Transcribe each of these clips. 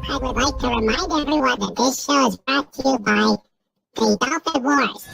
I would like to remind everyone that this show is brought to you by the Dolphin Wars.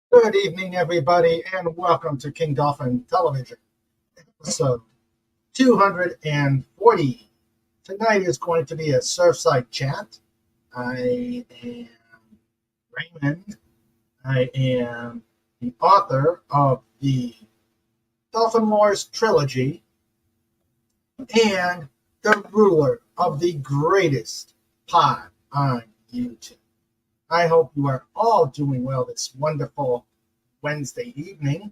Good evening, everybody, and welcome to King Dolphin Television, episode 240. Tonight is going to be a Surfside Chat. I am Raymond. I am the author of the Dolphin Wars trilogy and the ruler of the greatest pod on YouTube. I hope you are all doing well this wonderful Wednesday evening,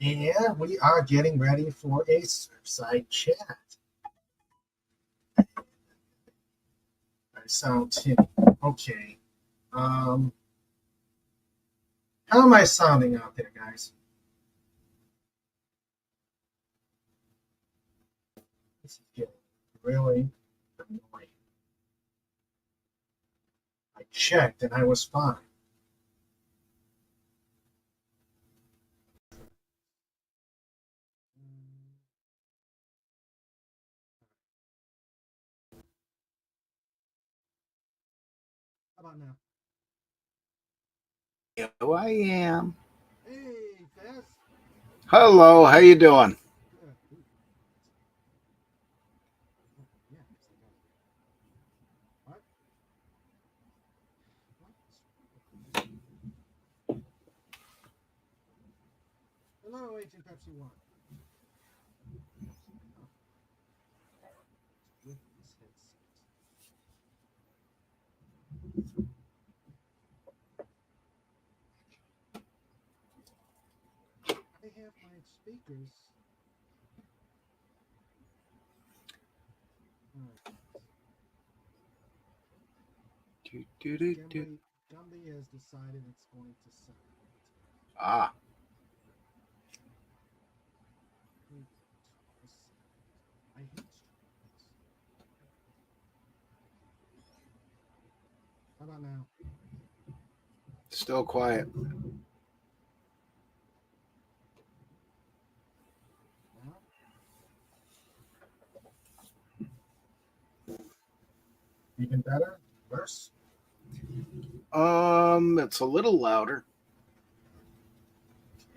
and we are getting ready for a Surfside Chat. I sound tinny. Okay. How am I sounding out there, guys? This is getting really annoying. I checked and I was fine. How about now? Here I am. Hey, Faz. Hello, how you doing? Hello, Agent Pepsi One. I have my speakers. Gumby has decided it's going to sound. Ah. I hate strings. How about now? Still quiet. Now? Even better? Worse? It's a little louder.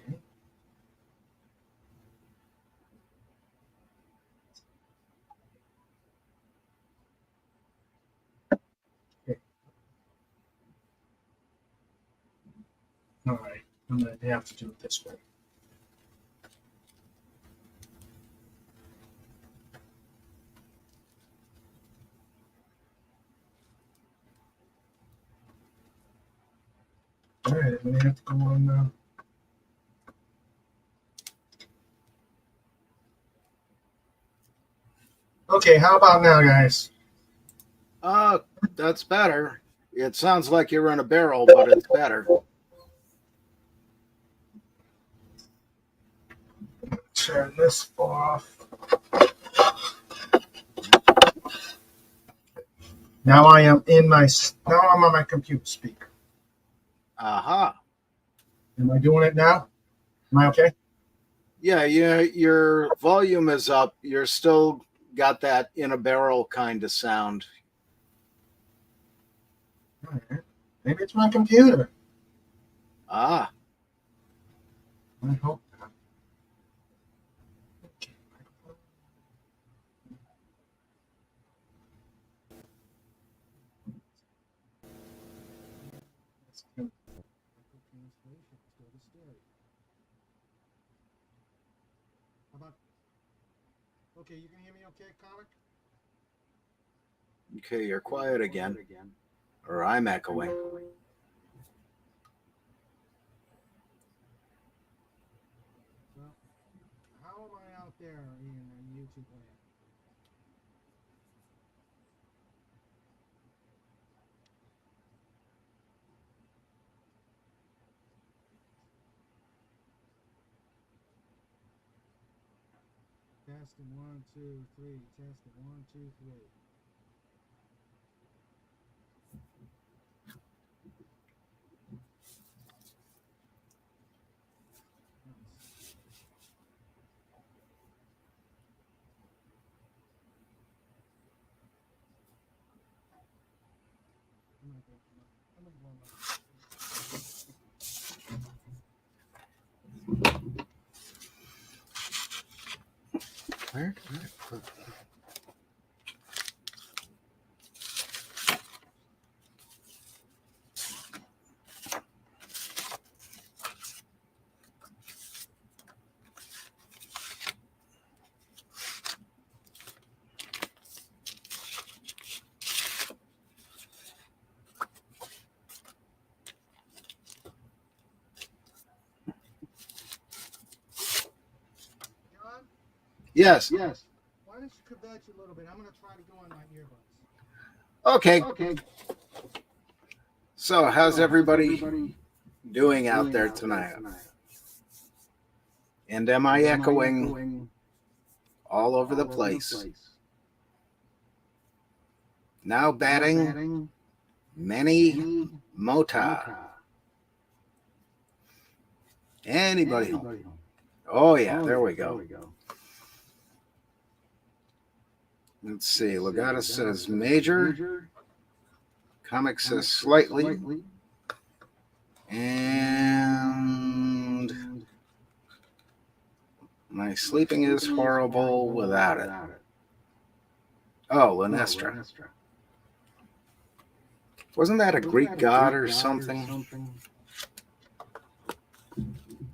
Okay. Okay. All right. I'm going to have to do it this way. All right. I'm going to have to go on. Okay. How about now, guys? That's better. It sounds like you're in a barrel, but it's better. Turn this off. Now I'm on my computer speaker. Aha. Am I doing it now? Am I okay? Yeah, your volume is up. You're still got that in a barrel kind of sound. All right. Maybe it's my computer. Ah. I hope not. Okay. How about? Okay, you can hear me okay, comic? Okay, you're quiet again. Or I'm echoing. there in YouTube land? Testing 1, 2, 3. Testing 1, 2, 3. Where did I put that? John, Yes. why don't you kvetch a little bit? I'm going to try to go on my earbuds. Okay. Okay. So, how's everybody doing out there tonight? And am I echoing all over the place? Now batting many Mota. Anybody home? Oh, yeah, there we go. Let's see. Legata says major. Comic says slightly. And my sleeping is horrible without it. Oh, Lenestra. Wasn't that a Greek god or something?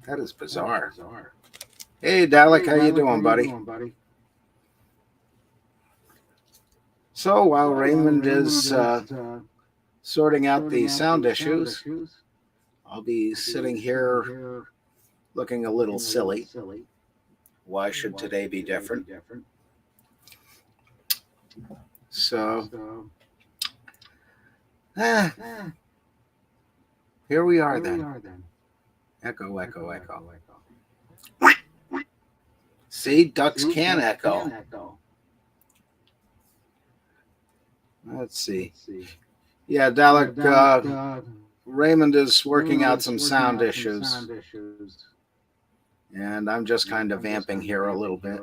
That is bizarre. Hey, Dalek, how you doing, buddy? So while Raymond is sorting out the sound issues, I'll be sitting here looking a little silly. Why should today be different? So, here we are then. Echo, echo, echo. See, ducks can echo. Let's see. Yeah, Dalek, Raymond is working out some sound issues. And I'm just kind of vamping here a little bit.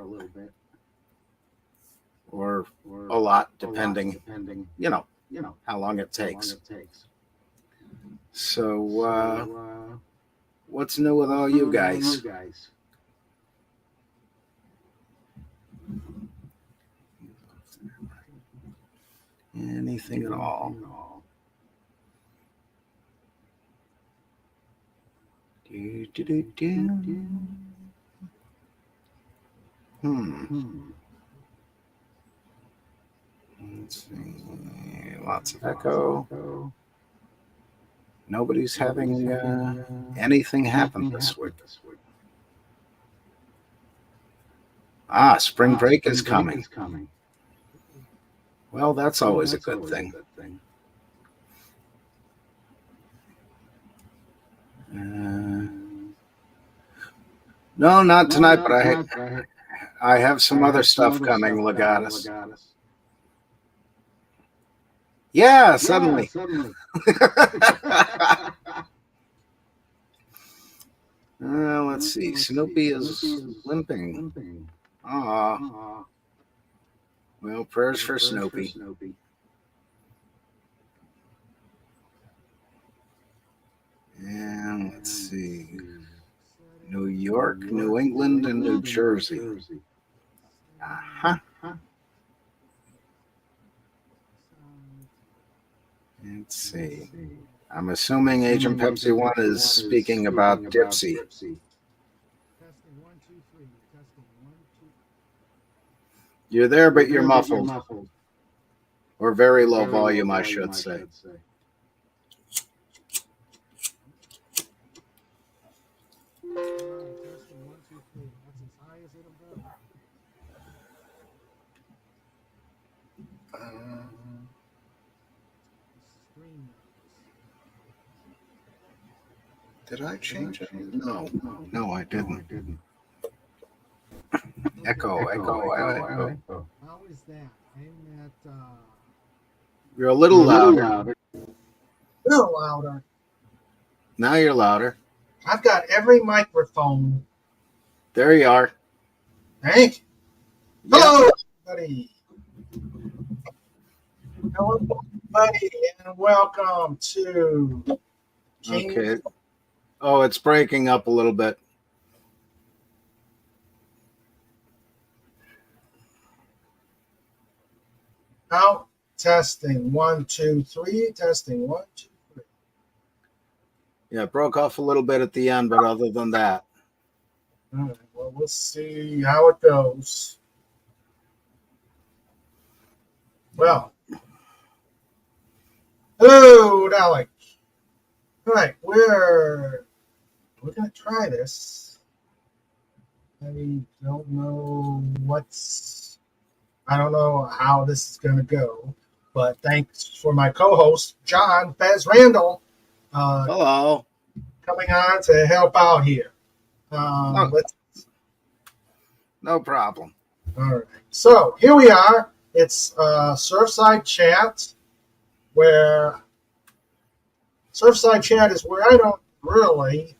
Or a lot, depending, how long it takes. So, what's new with all you guys? Anything at all? Let's see. Lots of echo. Nobody's having anything happen this week. Spring break is coming. Well, that's always a good thing. No, not tonight, but I have some other stuff coming, Legatus. Yeah, suddenly. Let's see. Snoopy is limping. Aw. Well, prayers for Snoopy. And let's see. New York, New England, and New Jersey. Uh-huh. Let's see. I'm assuming Agent Pepsi 1 is speaking about Dipsy. You're there, but you're muffled. Or very low volume, I should say. Did I change it? No, I didn't. Echo. How is that? I'm at You're a little louder. a little louder. Now you're louder. I've got every microphone. There you are. Thank you. Yep. Hello, everybody. Hello, everybody, and welcome to King. Okay. Oh, it's breaking up a little bit. Out. Testing 1, 2, 3. Testing 1, 2, 3. Yeah, it broke off a little bit at the end, but other than that. All right. Well, we'll see how it goes. Well, hello, Alec. All right, we're gonna try this. I don't know I don't know how this is gonna go, but thanks for my co-host John Fez Randall Hello. coming on to help out here. No problem. All right, so here we are. It's Surfside Chat, where Surfside Chat is where I don't really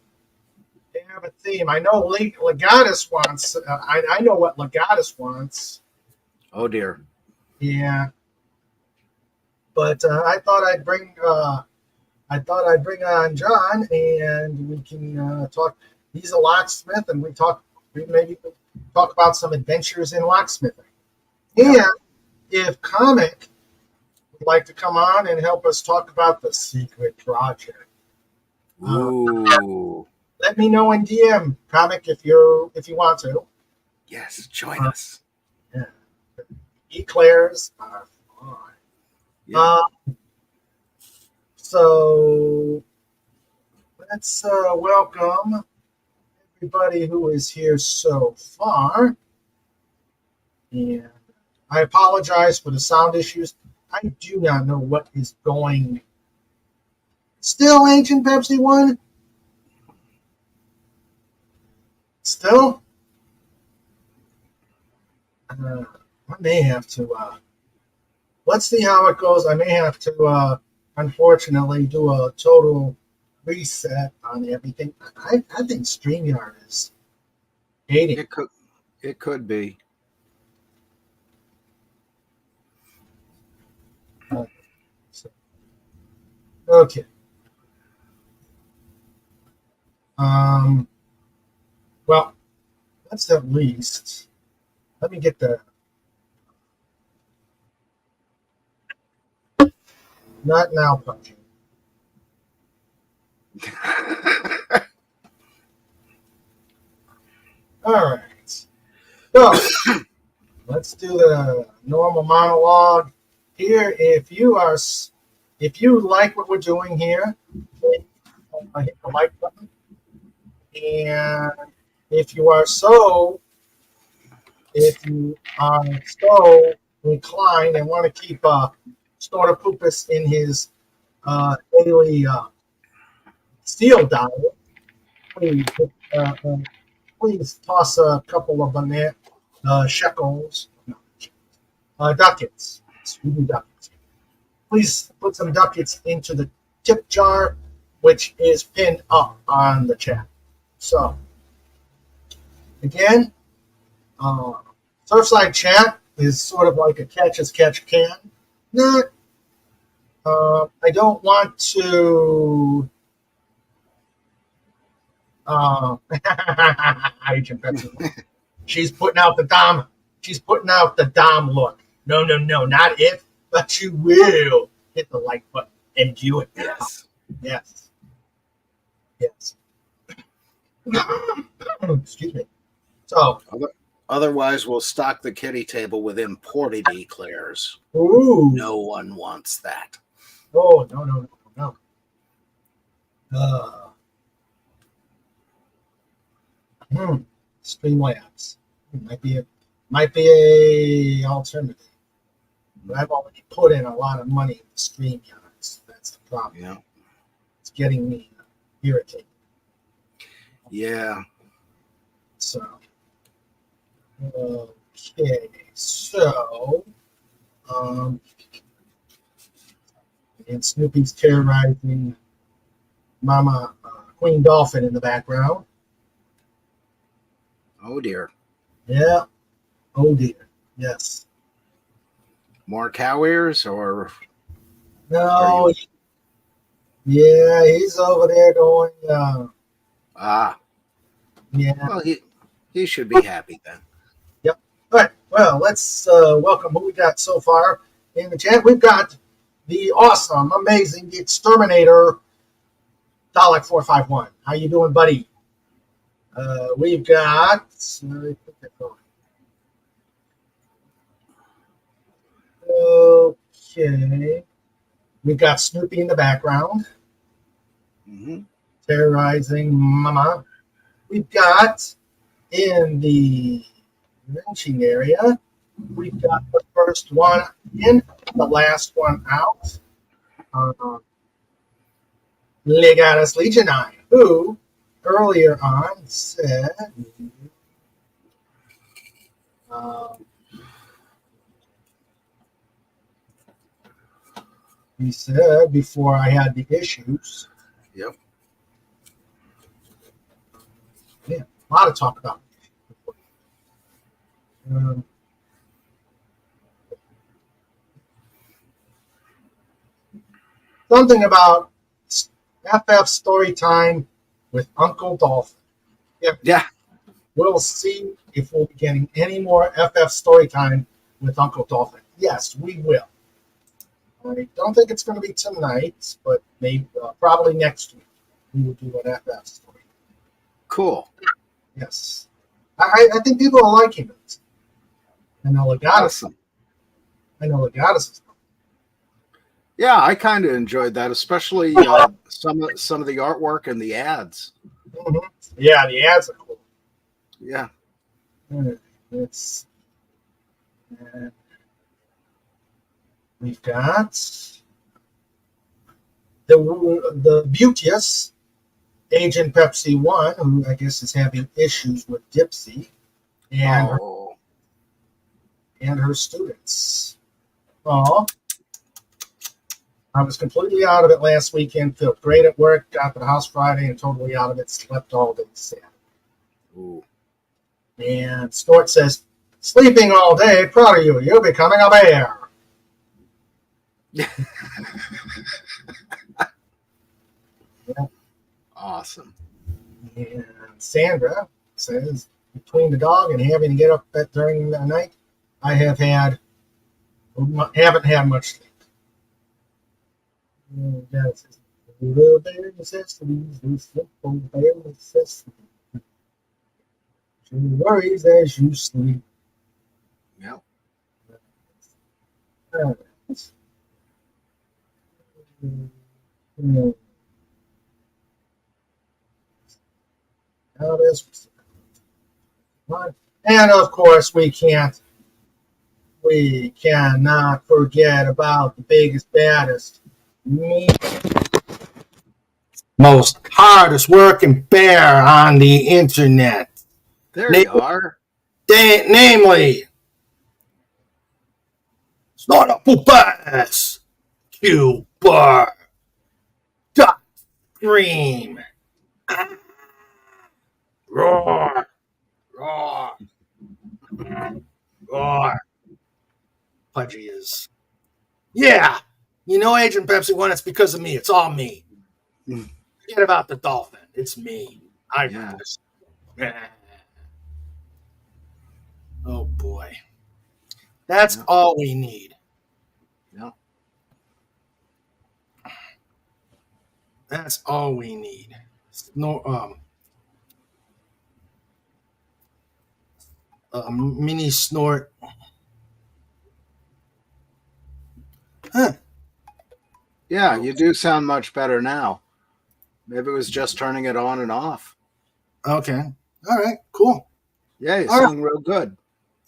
have a theme. I know Legatus wants. I know what Legatus wants. Oh dear. Yeah, but I thought I'd bring. I thought I'd bring on John, and we can talk. He's a locksmith, and we maybe talk about some adventures in locksmithing. And if Comic would like to come on and help us talk about the secret project, Ooh. let me know in DM, Comic, if you want to. Yes, join us. Yeah. Eclairs are fine. Yeah. So let's welcome everybody who is here so far. And I apologize for the sound issues. I do not know what is going. Still Ancient Pepsi 1? Still? I may have to. Let's see how it goes. I may have to, unfortunately, do a total reset on everything. I think StreamYard is hating. It could be. Okay. Well, let's at least. Let me get the. Not now, punching. All right. So let's do the normal monologue here. If you like what we're doing here, hit the like button. And if you are so inclined and want to keep Snorter Poopus in his daily steel diet, please toss a couple of shekels, ducats. Ducats. Please put some ducats into the tip jar, which is pinned up on the chat. So, again, Surfside Chat is sort of like a catch-as-catch-can. Not, I don't want to. She's putting out the Dom. She's putting out the Dom look. No, not if, but you will hit the like button and do it. Yes. Excuse me. So, otherwise, we'll stock the kitty table with imported eclairs. ooh. No one wants that. Oh, no. Streamlabs might be a alternative. But I've already put in a lot of money in StreamYard. That's the problem. Yeah. It's getting me irritated. Yeah. So, okay. So, um, and Snoopy's terrorizing Mama Queen Dolphin in the background. Oh dear. Yeah. Oh dear. Yes. More cow ears, or are No. you? Yeah, he's over there going. Ah. Yeah. Well, he should be happy then. Yep. All right. Well, let's welcome who we got so far in the chat. We've got the awesome, amazing, the exterminator, Dalek 451. How you doing, buddy? We've got. Okay. We've got Snoopy in the background, Hmm. terrorizing Mama. We've got in the wrenching area. We've got the first one in, the last one out. Legatus Legionine, who earlier on said, um, he said before I had the issues. Yep. Yeah, a lot of talk about it. Something about FF story time with Uncle Dolphin. Yeah. We'll see if we'll be getting any more FF story time with Uncle Dolphin. Yes, we will. I don't think it's going to be tonight, but maybe probably next week we will do an FF story. Cool. Yes, I think people are liking it. I know Legatus. Awesome. I know Legatus. Yeah, I kind of enjoyed that, especially some of the artwork and the ads. Mm-hmm. Yeah, the ads are cool. Yeah. It's we've got the beauteous Agent Pepsi 1, who I guess is having issues with Dipsy and her students. Oh, I was completely out of it last weekend. Felt great at work. Got to the house Friday and totally out of it. Slept all day Saturday. Ooh. And Snort says, "Sleeping all day. Proud of you. You're becoming a bear." Yeah. Yeah. Awesome. And Sandra says, between the dog and having to get up during the night, I haven't had much sleep. And that says, little bear necessities, simple bear necessities. Your worries as you sleep. Yep. All right. Now this. And of course, we cannot forget about the biggest, baddest, most hardest working bear on the internet. There you are. Namely, Snort Up Bass, Q Bar, Dot Scream, Roar, Roar, Roar. Pudgy is. Yeah, you know, Agent Pepsi 1, it's because of me. It's all me. Forget about the dolphin. It's me. I run this. Oh, boy. That's all we need. Yep. That's all we need. No, mini snort. Huh. Yeah, you do sound much better now. Maybe it was just turning it on and off. Okay. All right. Cool. Yeah, you All sound real good.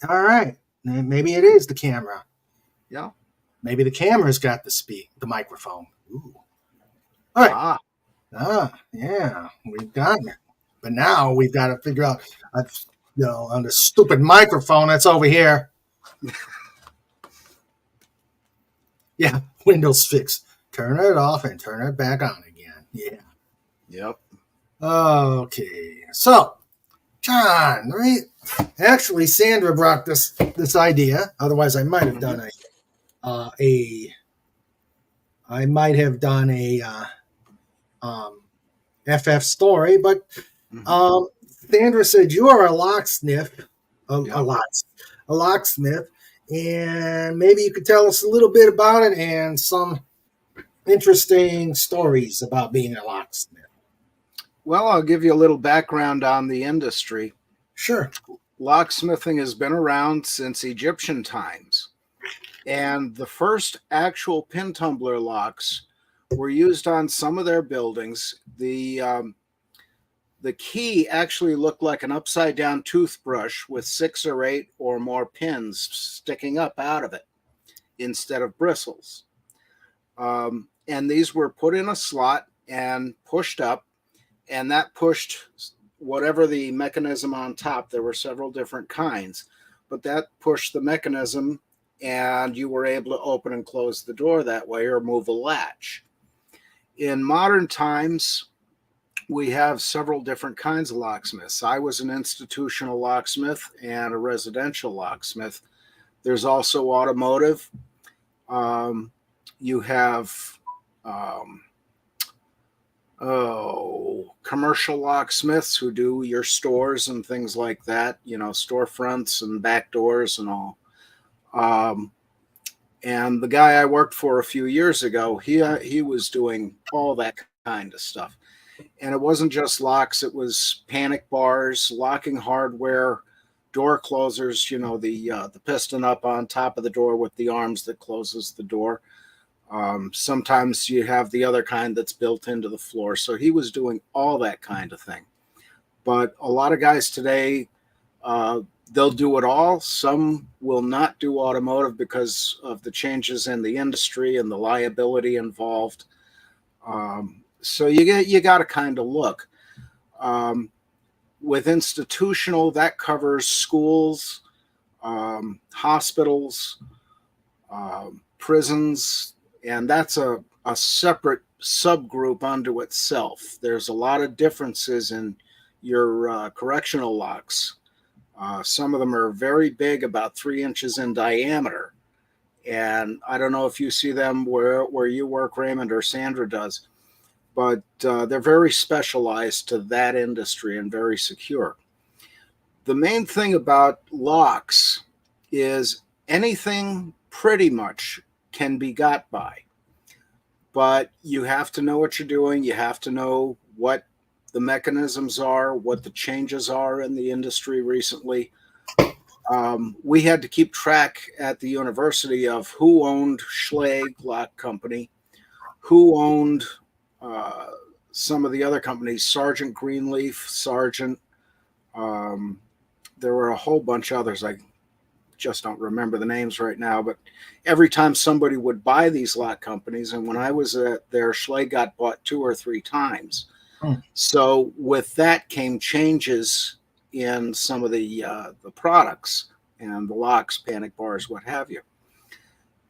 All right. Maybe it is the camera. Yeah. Maybe the camera's got the microphone. Ooh. All right. Ah. Yeah. We've gotten it. But now we've got to figure out, on the stupid microphone that's over here. Yeah, Windows fix. Turn it off and turn it back on again. Yeah. Yep. Okay. So, John, right? Actually, Sandra brought this idea. Otherwise, I might have done FF story, but Sandra said you are a locksmith, a locksmith, and maybe you could tell us a little bit about it and some interesting stories about being a locksmith. Well, I'll give you a little background on the industry. Sure. Locksmithing has been around since Egyptian times, and the first actual pin tumbler locks were used on some of their buildings. The key actually looked like an upside down toothbrush with 6 or 8 or more pins sticking up out of it instead of bristles. And these were put in a slot and pushed up, and that pushed whatever the mechanism on top. There were several different kinds, but that pushed the mechanism, and you were able to open and close the door that way or move a latch. In modern times, we have several different kinds of locksmiths. I was an institutional locksmith and a residential locksmith. There's also automotive. You have commercial locksmiths who do your stores and things like that, storefronts and back doors and all. And the guy I worked for a few years ago, he was doing all that kind of stuff. And it wasn't just locks, it was panic bars, locking hardware, door closers, the piston up on top of the door with the arms that closes the door. Sometimes you have the other kind that's built into the floor. So he was doing all that kind of thing. But a lot of guys today, they'll do it all. Some will not do automotive because of the changes in the industry and the liability involved. So you got to kind of look. With institutional, that covers schools, hospitals, prisons, and that's a separate subgroup unto itself. There's a lot of differences in your correctional locks. Some of them are very big, about 3 inches in diameter. And I don't know if you see them where you work, Raymond, or Sandra does, but they're very specialized to that industry and very secure. The main thing about locks is anything pretty much can be got by, but you have to know what you're doing. You have to know what the mechanisms are, what the changes are in the industry recently. We had to keep track at the university of who owned Schlage Lock Company, who owned some of the other companies, Sergeant Greenleaf, Sergeant. There were a whole bunch of others. I just don't remember the names right now, but every time somebody would buy these lock companies, and when I was there, Schlage got bought 2 or 3 times. So with that came changes in some of the products and the locks, panic bars, what have you.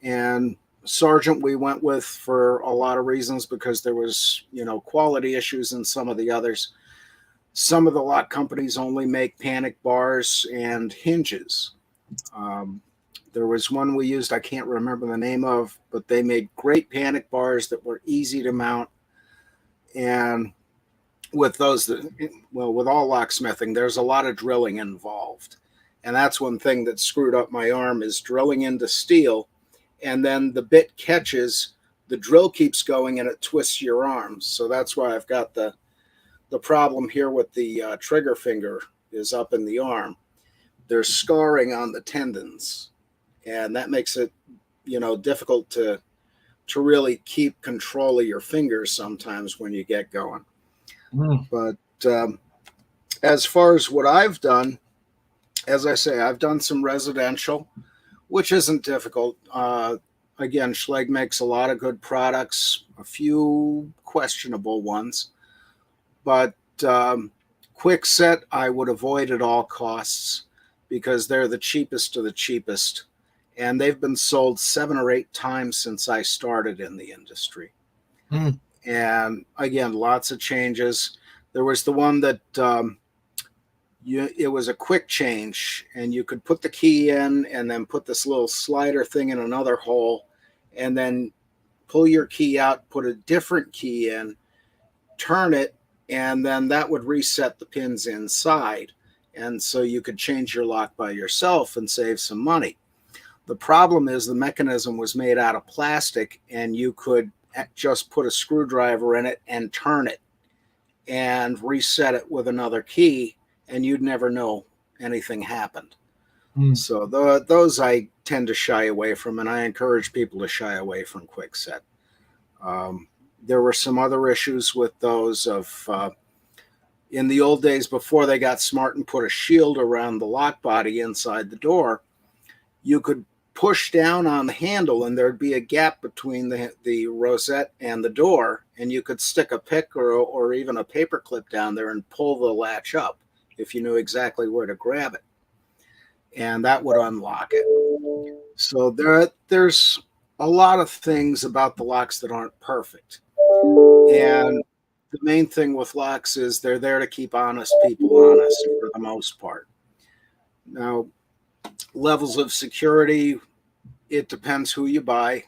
And Sergeant we went with for a lot of reasons because there was, quality issues in some of the others. Some of the lock companies only make panic bars and hinges. There was one we used, I can't remember the name of, but they made great panic bars that were easy to mount. And with those, with all locksmithing, there's a lot of drilling involved. And that's one thing that screwed up my arm is drilling into steel. And then the bit catches, the drill keeps going and it twists your arms. So that's why I've got the problem here with the trigger finger is up in the arm. There's scarring on the tendons. And that makes it, difficult to really keep control of your fingers sometimes when you get going. But as far as what I've done, as I say, I've done some residential, which isn't difficult. Again, Schlage makes a lot of good products, a few questionable ones. But Quickset, I would avoid at all costs because they're the cheapest of the cheapest. And they've been sold 7 or 8 times since I started in the industry. Mm. And again, lots of changes. There was the one that it was a quick change, and you could put the key in and then put this little slider thing in another hole, and then pull your key out, put a different key in, turn it, and then that would reset the pins inside. And so you could change your lock by yourself and save some money. The problem is the mechanism was made out of plastic, and you could just put a screwdriver in it and turn it and reset it with another key, and you'd never know anything happened. So those I tend to shy away from, and I encourage people to shy away from Quickset. There were some other issues with those of in the old days before they got smart and put a shield around the lock body inside the door. You could push down on the handle, and there'd be a gap between the rosette and the door, and you could stick a pick or even a paper clip down there and pull the latch up if you knew exactly where to grab it, and that would unlock it. So there's a lot of things about the locks that aren't perfect, and the main thing with locks is they're there to keep honest people honest for the most part. Now, levels of security, it depends who you buy.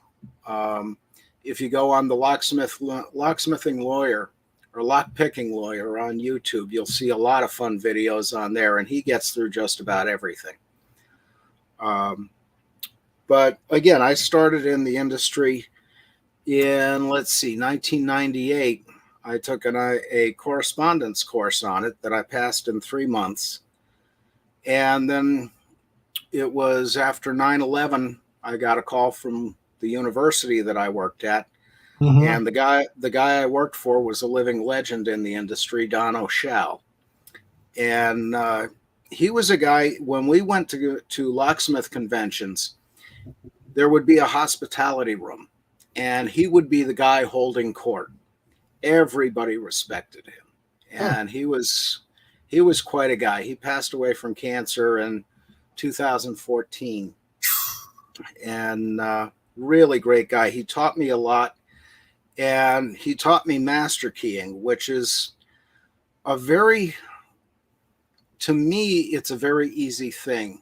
If you go on the locksmithing lawyer or lockpicking lawyer on YouTube, you'll see a lot of fun videos on there, and he gets through just about everything. But again, I started in the industry in, 1998. I took a correspondence course on it that I passed in 3 months. And then it was after 9/11, I got a call from the university that I worked at. Mm-hmm. And the guy I worked for was a living legend in the industry, Don O'Shell. And he was a guy, when we went to locksmith conventions, there would be a hospitality room, and he would be the guy holding court. Everybody respected him, and he was quite a guy. He passed away from cancer in 2014, and really great guy. He taught me a lot, and he taught me master keying, which is to me, it's a very easy thing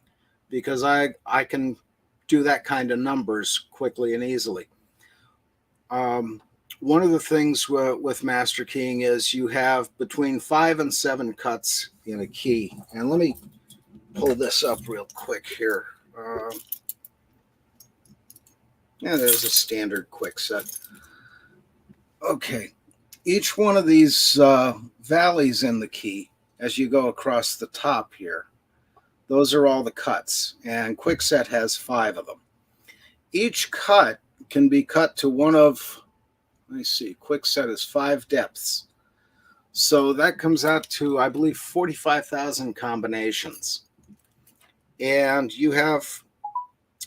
because I can do that kind of numbers quickly and easily. One of the things with master keying is you have between 5 and 7 cuts in a key. And let me pull this up real quick here. Yeah, there's a standard Quickset. Okay. Each one of these valleys in the key, as you go across the top here, those are all the cuts. And Quickset has 5 of them. Each cut can be cut to one of, let me see, Quickset is 5 depths. So that comes out to, I believe, 45,000 combinations. And you have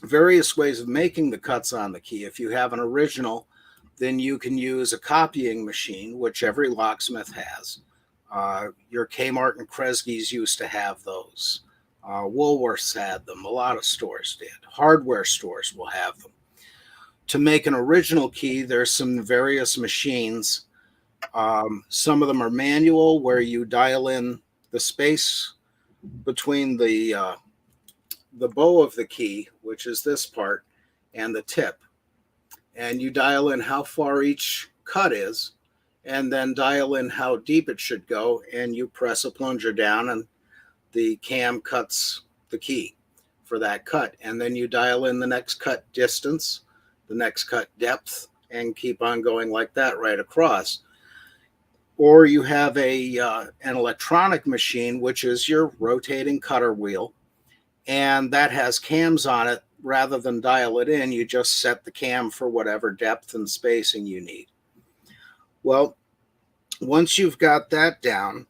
various ways of making the cuts on the key. If you have an original, then you can use a copying machine, which every locksmith has. Your Kmart and Kresge's used to have those. Woolworths had them. A lot of stores did. Hardware stores will have them. To make an original key, there's some various machines. Some of them are manual, where you dial in the space between the bow of the key, which is this part, and the tip. And you dial in how far each cut is, and then dial in how deep it should go, and you press a plunger down, and the cam cuts the key for that cut. And then you dial in the next cut distance, the next cut depth, and keep on going like that right across. Or you have an electronic machine, which is your rotating cutter wheel, and that has cams on it. Rather than dial it in, you just set the cam for whatever depth and spacing you need. Well, once you've got that down,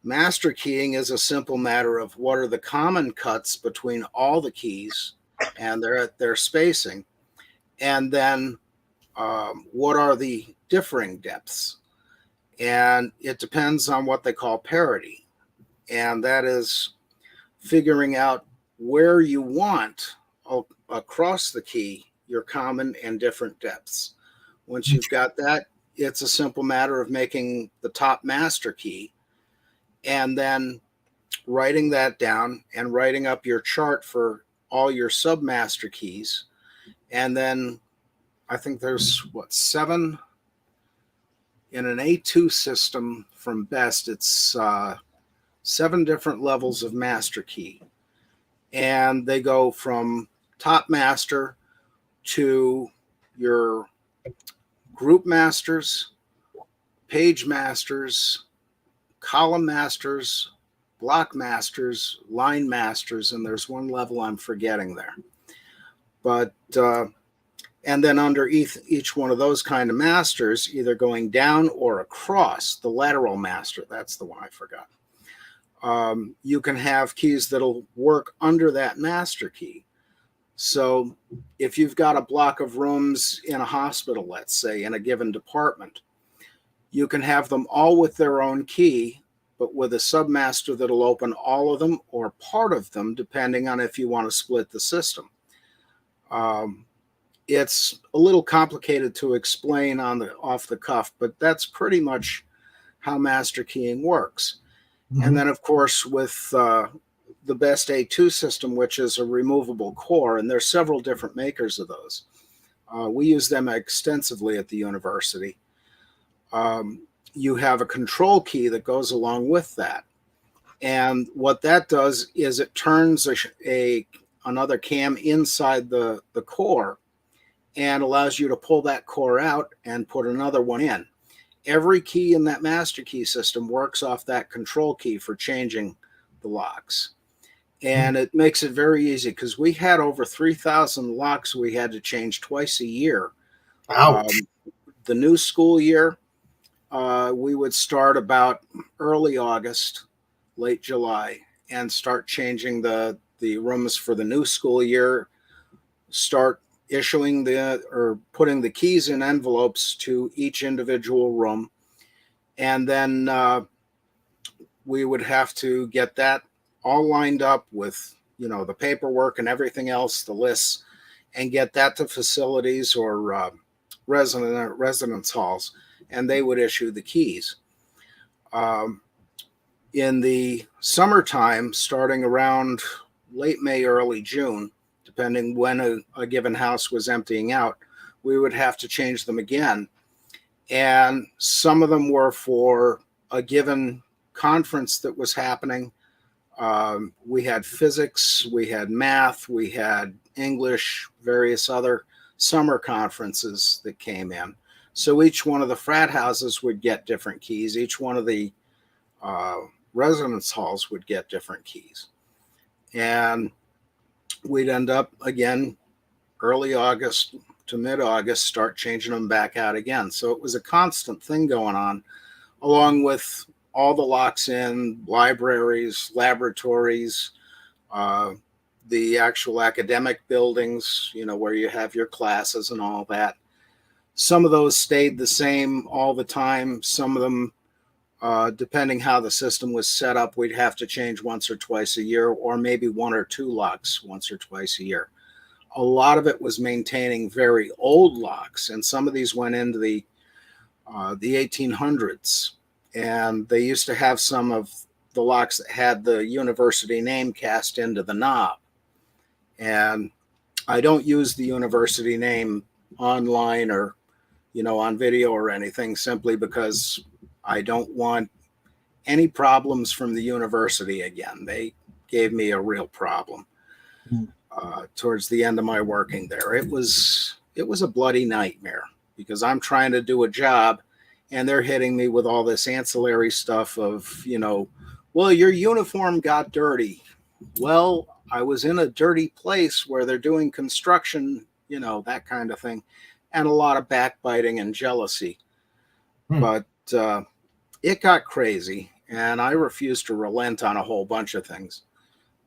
master keying is a simple matter of what are the common cuts between all the keys and their spacing, and then what are the differing depths. And it depends on what they call parity. and that is figuring out where you want across the key your common and different depths. Once you've got that, it's a simple matter of making the top master key and then writing that down and writing up your chart for all your submaster keys. And then I think there's 7 in an A2 system from best. It's 7 different levels of master key. And they go from top master to your group masters, page masters, column masters, block masters, line masters, and there's one level I'm forgetting there. But and then under each one of those kind of masters, either going down or across, the lateral master, that's the one I forgot. You can have keys that'll work under that master key. So if you've got a block of rooms in a hospital, let's say, in a given department, you can have them all with their own key, but with a submaster that'll open all of them or part of them, depending on if you want to split the system. It's a little complicated to explain off the cuff, but that's pretty much how master keying works. Mm-hmm. And then, of course, with the best A2 system, which is a removable core, and there's several different makers of those. We use them extensively at the university. You have a control key that goes along with that. And what that does is it turns another cam inside the core and allows you to pull that core out and put another one in. Every key in that master key system works off that control key for changing the locks. And it makes it very easy because we had over 3,000 locks we had to change twice a year. Ouch. The new school year, we would start about early August, late July, and start changing the rooms for the new school year, start issuing or putting the keys in envelopes to each individual room. And then we would have to get that all lined up with, the paperwork and everything else, the lists, and get that to facilities or residence halls, and they would issue the keys. In the summertime, starting around late May, early June, depending when a given house was emptying out, we would have to change them again. And some of them were for a given conference that was happening. We had physics, we had math, we had English, various other summer conferences that came in. So each one of the frat houses would get different keys. Each one of the residence halls would get different keys. And we'd end up, again, early August to mid-August, start changing them back out again. So it was a constant thing going on, along with all the locks in libraries, laboratories, the actual academic buildings, where you have your classes and all that. Some of those stayed the same all the time. Some of them, depending how the system was set up, we'd have to change once or twice a year, or maybe 1 or 2 locks once or twice a year. A lot of it was maintaining very old locks, and some of these went into the 1800s. And they used to have some of the locks that had the university name cast into the knob. And I don't use the university name online or, on video or anything, simply because I don't want any problems from the university again. They gave me a real problem towards the end of my working there. It was a bloody nightmare because I'm trying to do a job and they're hitting me with all this ancillary stuff of, well, your uniform got dirty. Well, I was in a dirty place where they're doing construction, that kind of thing, and a lot of backbiting and jealousy. But it got crazy, and I refused to relent on a whole bunch of things.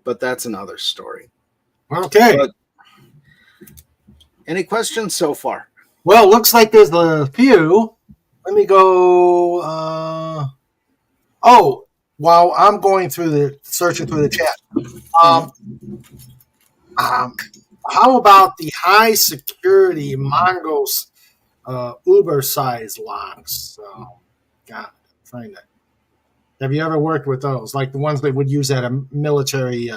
But that's another story. Okay. But any questions so far? Well, looks like there's a few. Let me go. while I'm going through searching through the chat, um, how about the high security Mongoose Uber size locks? God, find that. Have you ever worked with those? Like the ones they would use at a military?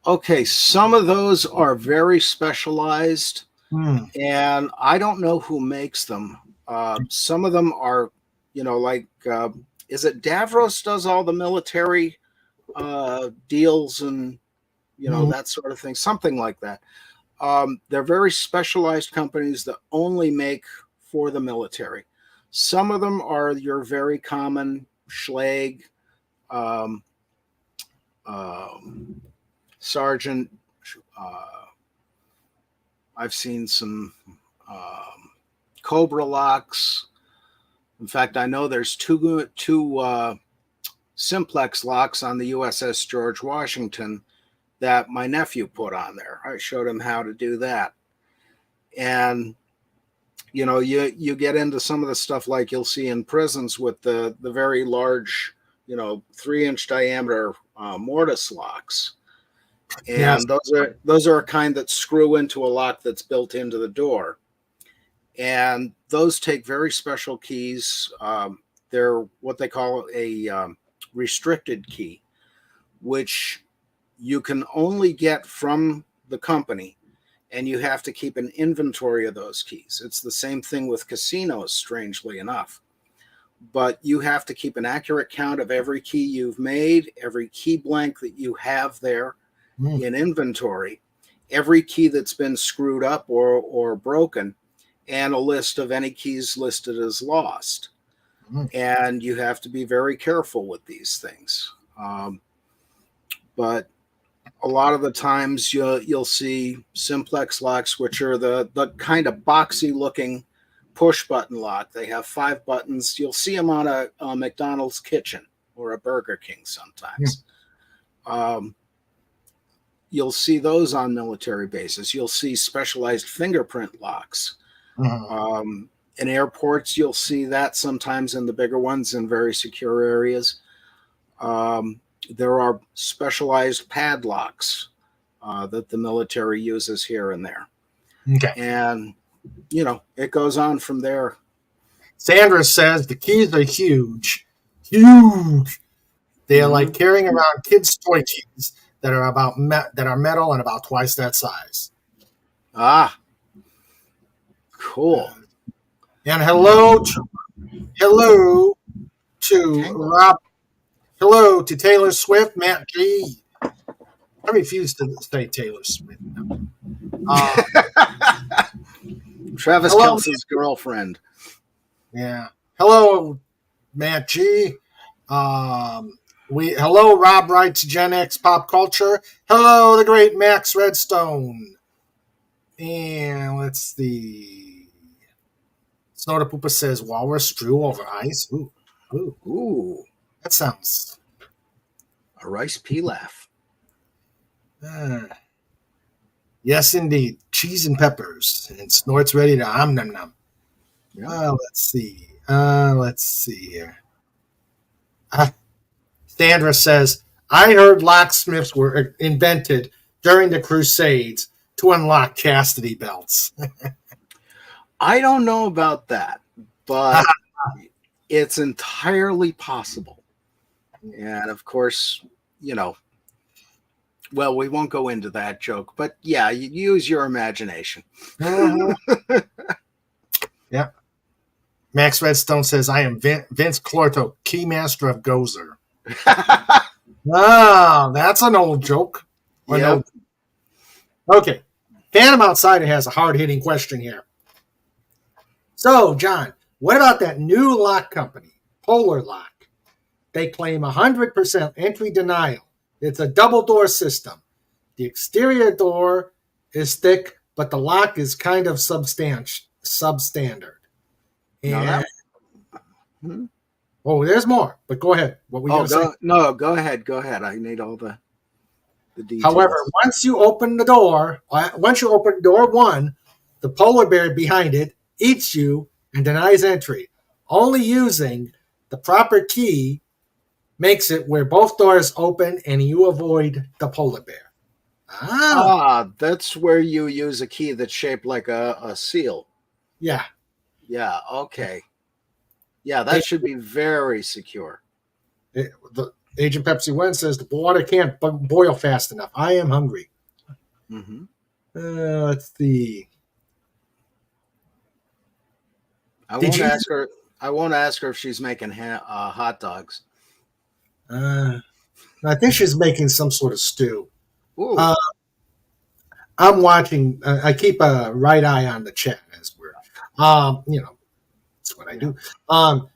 Okay, some of those are very specialized, Hmm. and I don't know who makes them. Some of them are, like is it Davros does all the military deals and Hmm. that sort of thing, something like that. They're very specialized companies that only make for the military. Some of them are your very common Schlag, um, Sergeant. Uh, I've seen some Cobra locks. In fact, I know there's two simplex locks on the USS George Washington that my nephew put on there. I showed him how to do that. And you get into some of the stuff like you'll see in prisons with the very large 3-inch diameter mortise locks, Yes. and those are a kind that screw into a lock that's built into the door, and those take very special keys. They're what they call a restricted key, which you can only get from the company, and you have to keep an inventory of those keys. It's the same thing with casinos, strangely enough. But you have to keep an accurate count of every key you've made, every key blank that you have there in inventory, every key that's been screwed up or broken, and a list of any keys listed as lost. And you have to be very careful with these things. But a lot of the times you'll see simplex locks, which are the kind of boxy looking push button lock. They have 5 buttons. You'll see them on a McDonald's kitchen or a Burger King sometimes. You'll see those on military bases. You'll see specialized fingerprint locks. In airports, you'll see that sometimes in the bigger ones in very secure areas. There are specialized padlocks that the military uses here and there. Okay. And, it goes on from there. Sandra says the keys are huge. Huge. They are like carrying around kids' toy keys that are that are metal and about twice that size. Ah, cool. And hello to Rob. Hello to Taylor Swift, Matt G. I refuse to say Taylor Swift. Travis Kelce's girlfriend. Yeah. Hello, Matt G. Hello, Rob writes Gen X Pop Culture. Hello, the great Max Redstone. And let's see. Soda Poopa says walrus strew over ice. Ooh. That sounds a rice pilaf. Yes, indeed. Cheese and peppers. And Snort's ready to nom nom. Yeah. Let's see here. Sandra says, I heard locksmiths were invented during the Crusades to unlock chastity belts. I don't know about that, but it's entirely possible. And of course, well, we won't go into that joke, but yeah, you use your imagination. Yeah. Max Redstone says, I am Vince Clorto, keymaster of Gozer. That's an old joke. Yep. Okay. Phantom Outsider has a hard-hitting question here. So, John, what about that new lock company, Polar Lock? They claim 100% entry denial. It's a double door system. The exterior door is thick, but the lock is kind of substandard. And there's more, but go ahead. What were you going to say? No, go ahead. I need all the details. However, once you open door 1, the polar bear behind it eats you and denies entry, only using the proper key makes it where both doors open and you avoid the polar bear. That's where you use a key that's shaped like a seal. Yeah. Yeah, okay. Yeah, that should be very secure. The Agent Pepsi One says the water can't boil fast enough. I am hungry. Mm-hmm. Let's see. I won't ask her. I won't ask her if she's making hot dogs. I think she's making some sort of stew. Ooh. I'm watching. I keep a right eye on the chat as we're, that's what I do.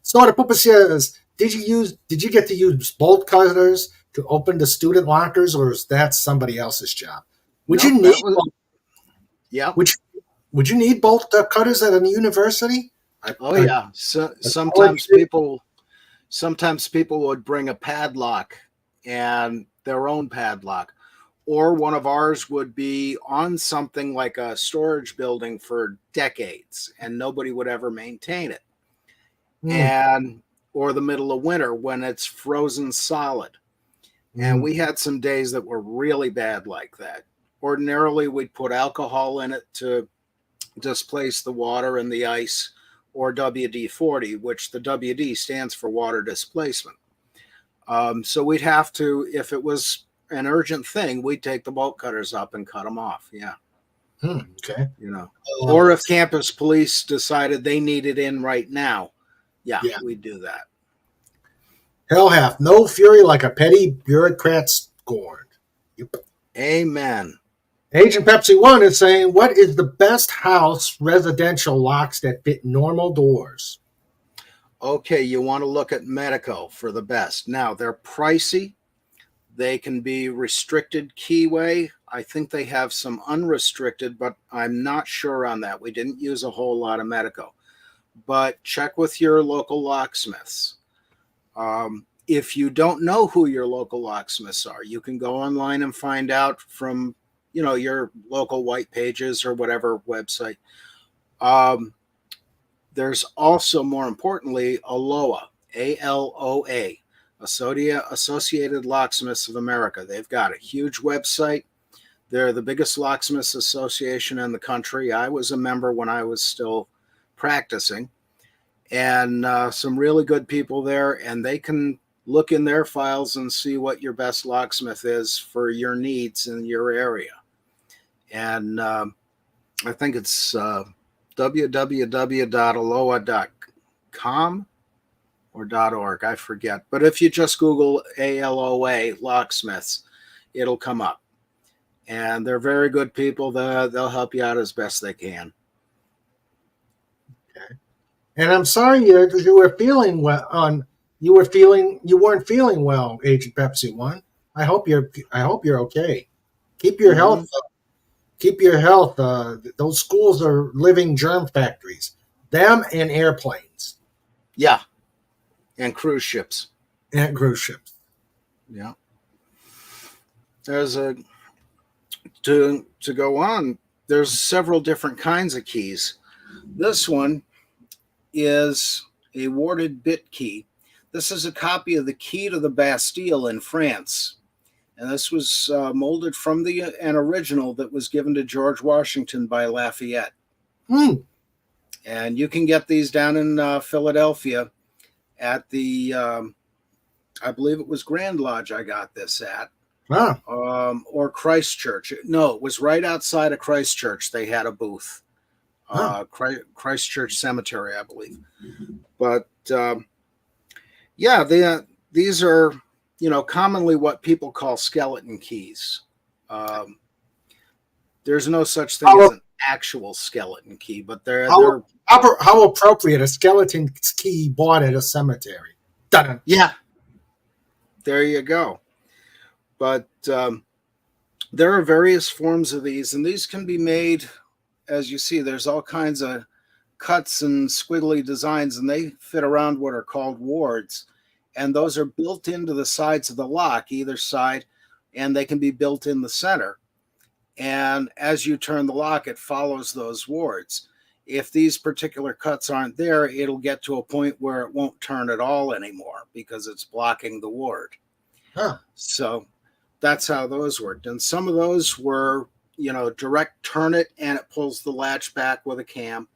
Snorter Poopa says, did you get to use bolt cutters to open the student lockers, or is that somebody else's job? Would you need? Yeah. Would you need bolt cutters at a university? Yeah. So sometimes people would bring a padlock and their own padlock, or one of ours would be on something like a storage building for decades and nobody would ever maintain it. And or the middle of winter when it's frozen solid. And we had some days that were really bad like that. Ordinarily, we'd put alcohol in it to displace the water and the ice, or WD-40, which the WD stands for water displacement. So we'd have to, if it was an urgent thing, we'd take the bolt cutters up and cut them off. Yeah. Okay. Or if campus police decided they needed in right now, we'd do that. Hell hath no fury like a petty bureaucrat scorned. Yep. Amen. Agent Pepsi One is saying, what is the best house residential locks that fit normal doors? Okay, you want to look at Medico for the best. Now, they're pricey. They can be restricted keyway. I think they have some unrestricted, but I'm not sure on that. We didn't use a whole lot of Medico. But check with your local locksmiths. If you don't know who your local locksmiths are, you can go online and find out from, your local white pages or whatever website. There's also, more importantly, ALOA, ALOA, Associated Locksmiths of America. They've got a huge website. They're the biggest locksmiths association in the country. I was a member when I was still practicing, and some really good people there, and they can look in their files and see what your best locksmith is for your needs in your area. And I think it's www.aloa.com or .org, I forget. But if you just Google ALOA locksmiths, it'll come up. And they're very good people. They'll help you out as best they can. Okay. And I'm sorry you were feeling well. You weren't feeling well, Agent Pepsi One. I hope you're okay. Keep your health. Keep your health. Those schools are living germ factories. Them and airplanes. Yeah. And cruise ships. And cruise ships. Yeah. There's to go on, there's several different kinds of keys. This one is a warded bit key. This is a copy of the key to the Bastille in France. And this was molded from an original that was given to George Washington by Lafayette. And you can get these down in Philadelphia at the, I believe it was Grand Lodge I got this at. Or Christchurch. No, it was right outside of Christchurch. They had a booth. Christchurch Cemetery, I believe. But these are, commonly what people call skeleton keys. There's no such thing as an actual skeleton key, but they're how appropriate, a skeleton key bought at a cemetery. Dun-dun. Yeah, there you go. But there are various forms of these, and these can be made, as you see, there's all kinds of cuts and squiggly designs, and they fit around what are called wards. And those are built into the sides of the lock, either side, and they can be built in the center. And as you turn the lock, it follows those wards. if these particular cuts aren't there, it'll get to a point where it won't turn at all anymore because it's blocking the ward. Huh. So that's how those worked. And some of those were, direct turn it and it pulls the latch back with a cam.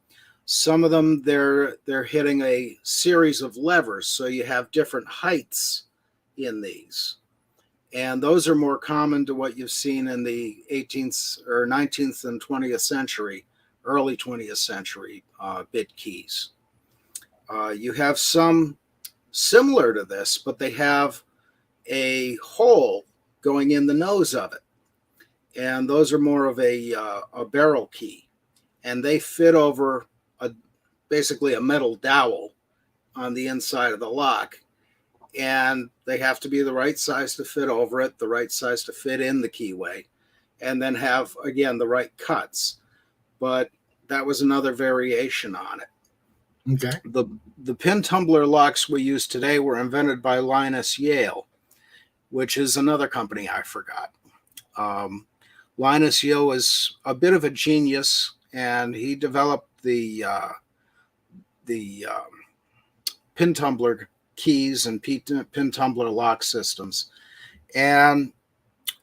Some of them, they're hitting a series of levers, so you have different heights in these. And those are more common to what you've seen in the 18th or 19th and 20th century, early 20th century bit keys. You have some similar to this, but they have a hole going in the nose of it. And those are more of a barrel key. And they fit over basically a metal dowel on the inside of the lock. And they have to be the right size to fit over it, the right size to fit in the keyway, and then have, again, the right cuts. But that was another variation on it. Okay. The pin tumbler locks we use today were invented by Linus Yale, which is another company I forgot. Linus Yale was a bit of a genius, and he developed the pin tumbler keys and pin tumbler lock systems. And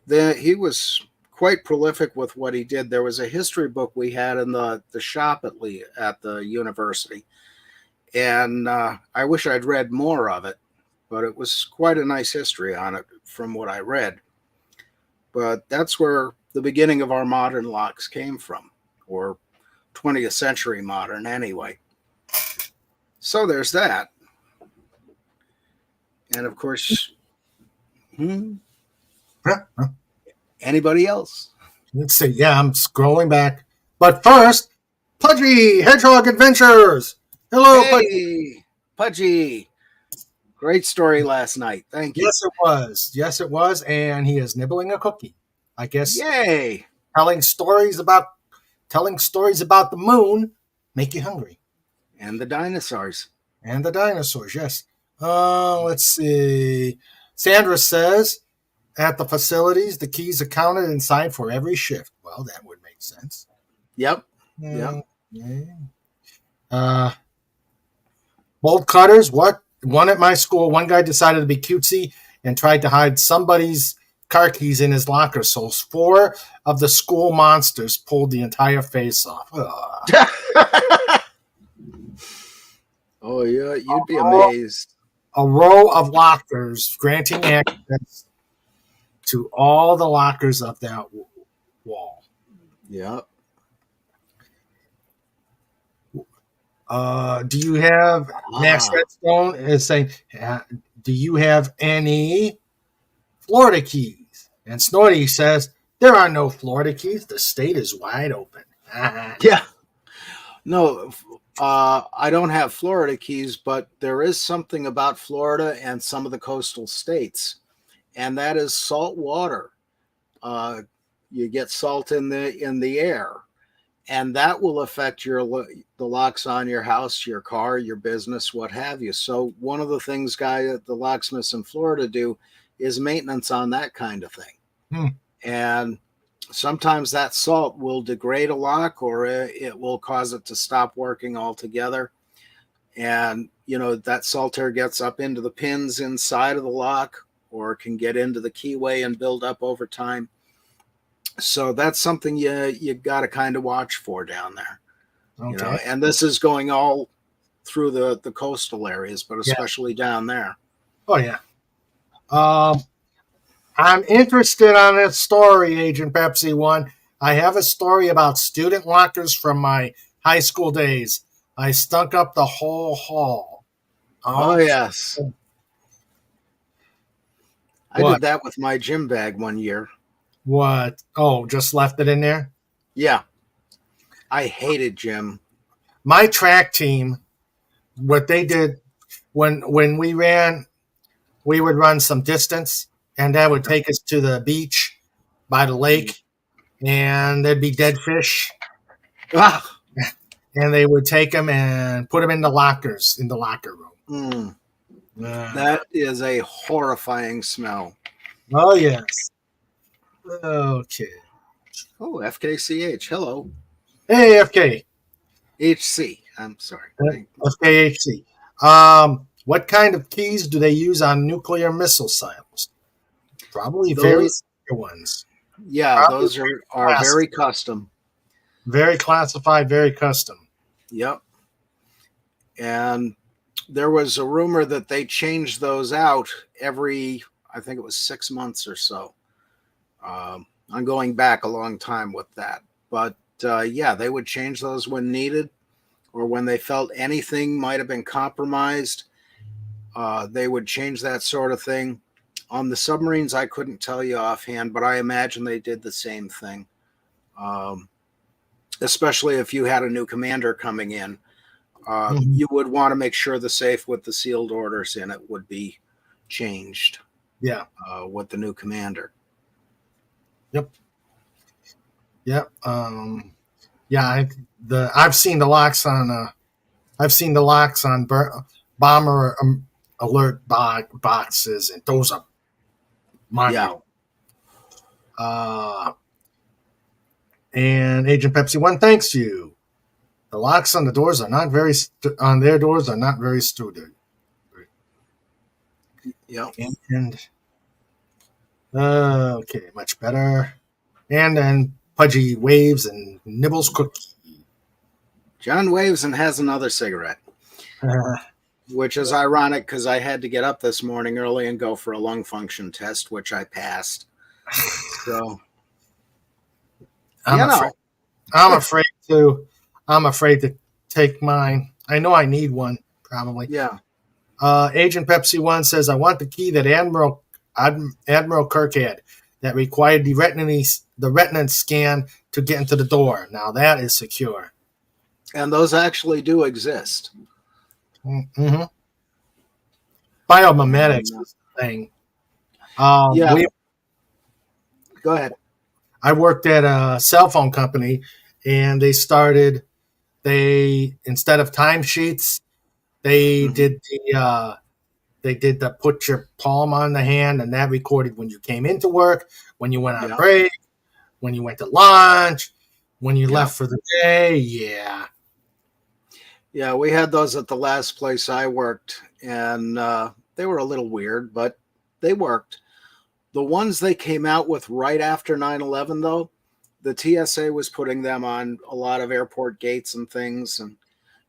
he was quite prolific with what he did. There was a history book we had in the shop at the university. And I wish I'd read more of it, but it was quite a nice history on it from what I read. But that's where the beginning of our modern locks came from, or 20th century modern anyway. So there's that. And of course, anybody else? Let's see. Yeah, I'm scrolling back. But first, Pudgy Hedgehog Adventures. Hello, hey, Pudgy. Pudgy. Great story last night. Thank you. Yes, it was. Yes, it was. And he is nibbling a cookie. I guess. Yay! Telling stories about the moon make you hungry. And the dinosaurs. And the dinosaurs, yes. Let's see. Sandra says, at the facilities, the keys are counted and signed for every shift. Well, that would make sense. Yep. Yep. Bolt cutters, what? One at my school, one guy decided to be cutesy and tried to hide somebody's car keys in his locker. So 4 of the school monsters pulled the entire face off. Oh, yeah, you'd be amazed. A row of lockers granting access to all the lockers of that wall. Yeah. Do you have Max Redstone is saying, do you have any Florida keys? And Snorty says, there are no Florida keys. The state is wide open. Yeah. No, I don't have Florida keys, but there is something about Florida and some of the coastal states, and that is salt water. You get salt in the air, and that will affect the locks on your house, your car, your business, what have you. So one of the things the locksmiths in Florida do is maintenance on that kind of thing. And sometimes that salt will degrade a lock, or it will cause it to stop working altogether. And, that salt air gets up into the pins inside of the lock, or can get into the keyway and build up over time. So that's something you got to kind of watch for down there. Okay. And this is going all through the coastal areas, but especially down there. Oh, yeah. I'm interested on this story, Agent Pepsi 1. I have a story about student lockers from my high school days. I stunk up the whole hall. Oh yes. I did that with my gym bag one year. What? Oh, just left it in there? Yeah. I hated gym. My track team, what they did when we ran, we would run some distance, and that would take us to the beach by the lake, and there'd be dead fish. And they would take them and put them in the lockers in the locker room. That is a horrifying smell. Oh, yes. Okay. Oh, FKCH. Hello. Hey, FK. HC. I'm sorry. FKHC. What kind of keys do they use on nuclear missile silos? Probably very Those, secure ones. yeah, Probably those are very custom. very classified, very custom. Yep. And there was a rumor that they changed those out every, I think it was 6 months or so. I'm going back a long time with that. But yeah, they would change those when needed or when they felt anything might have been compromised. They would change that sort of thing. On the submarines, I couldn't tell you offhand, but I imagine they did the same thing. Especially if you had a new commander coming in, you would want to make sure the safe with the sealed orders in it would be changed. Yeah. With the new commander. Yep. Yep. Yeah. I've seen the locks on. I've seen the locks on bomber alert boxes, and those are monumental. Yeah. And Agent Pepsi One thanks you. The locks on the doors are not very on their doors are not very sturdy. Yeah. And okay, much better. And then Pudgy waves and nibbles cookie. John waves and has another cigarette, which is ironic because I had to get up this morning early and go for a lung function test, which I passed. So, I'm afraid to take mine. I know I need one, probably. Yeah. Agent Pepsi One says, I want the key that Admiral Kirk had that required the retina scan to get into the door. Now that is secure. And those actually do exist. Mm-hmm. Biomimetics is the thing. Yeah. Go ahead. I worked at a cell phone company, and instead of timesheets, they did the put your palm on the hand, and that recorded when you came into work, when you went on break, when you went to lunch, when you left for the day. Yeah. Yeah, we had those at the last place I worked, and they were a little weird, but they worked. The ones they came out with right after 9/11, though, the TSA was putting them on a lot of airport gates and things, and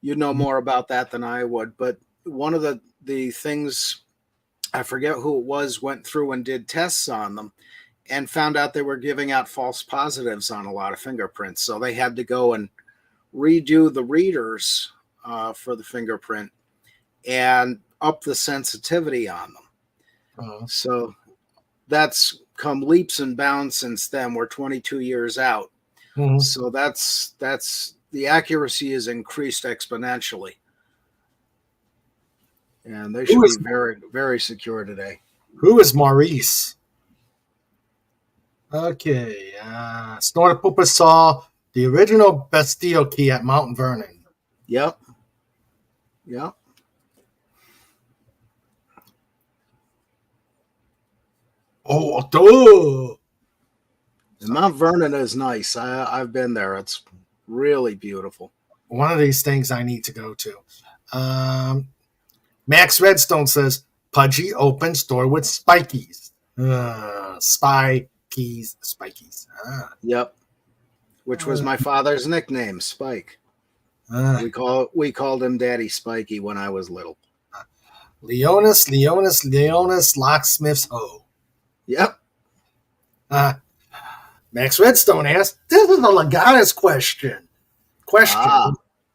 you'd know more about that than I would. But one of the things, I forget who it was, went through and did tests on them and found out they were giving out false positives on a lot of fingerprints. So they had to go and redo the readers for the fingerprint and up the sensitivity on them. So that's come leaps and bounds since then. We're 22 years out. So that's the accuracy is increased exponentially. And they should be very, very secure today. Who is Maurice? Okay. Snortapoopa saw the original Bastille key at Mount Vernon. Yep. Oh, duh. Mount Vernon is nice. I've been there. It's really beautiful. One of these things I need to go to. Max Redstone says, Pudgy opens door with spikies. Spikies. Yep. Which was my father's nickname, Spike. We called him Daddy Spiky when I was little. Leonis, locksmith's hoe. Yep. Max Redstone asks, this is a Legatus question.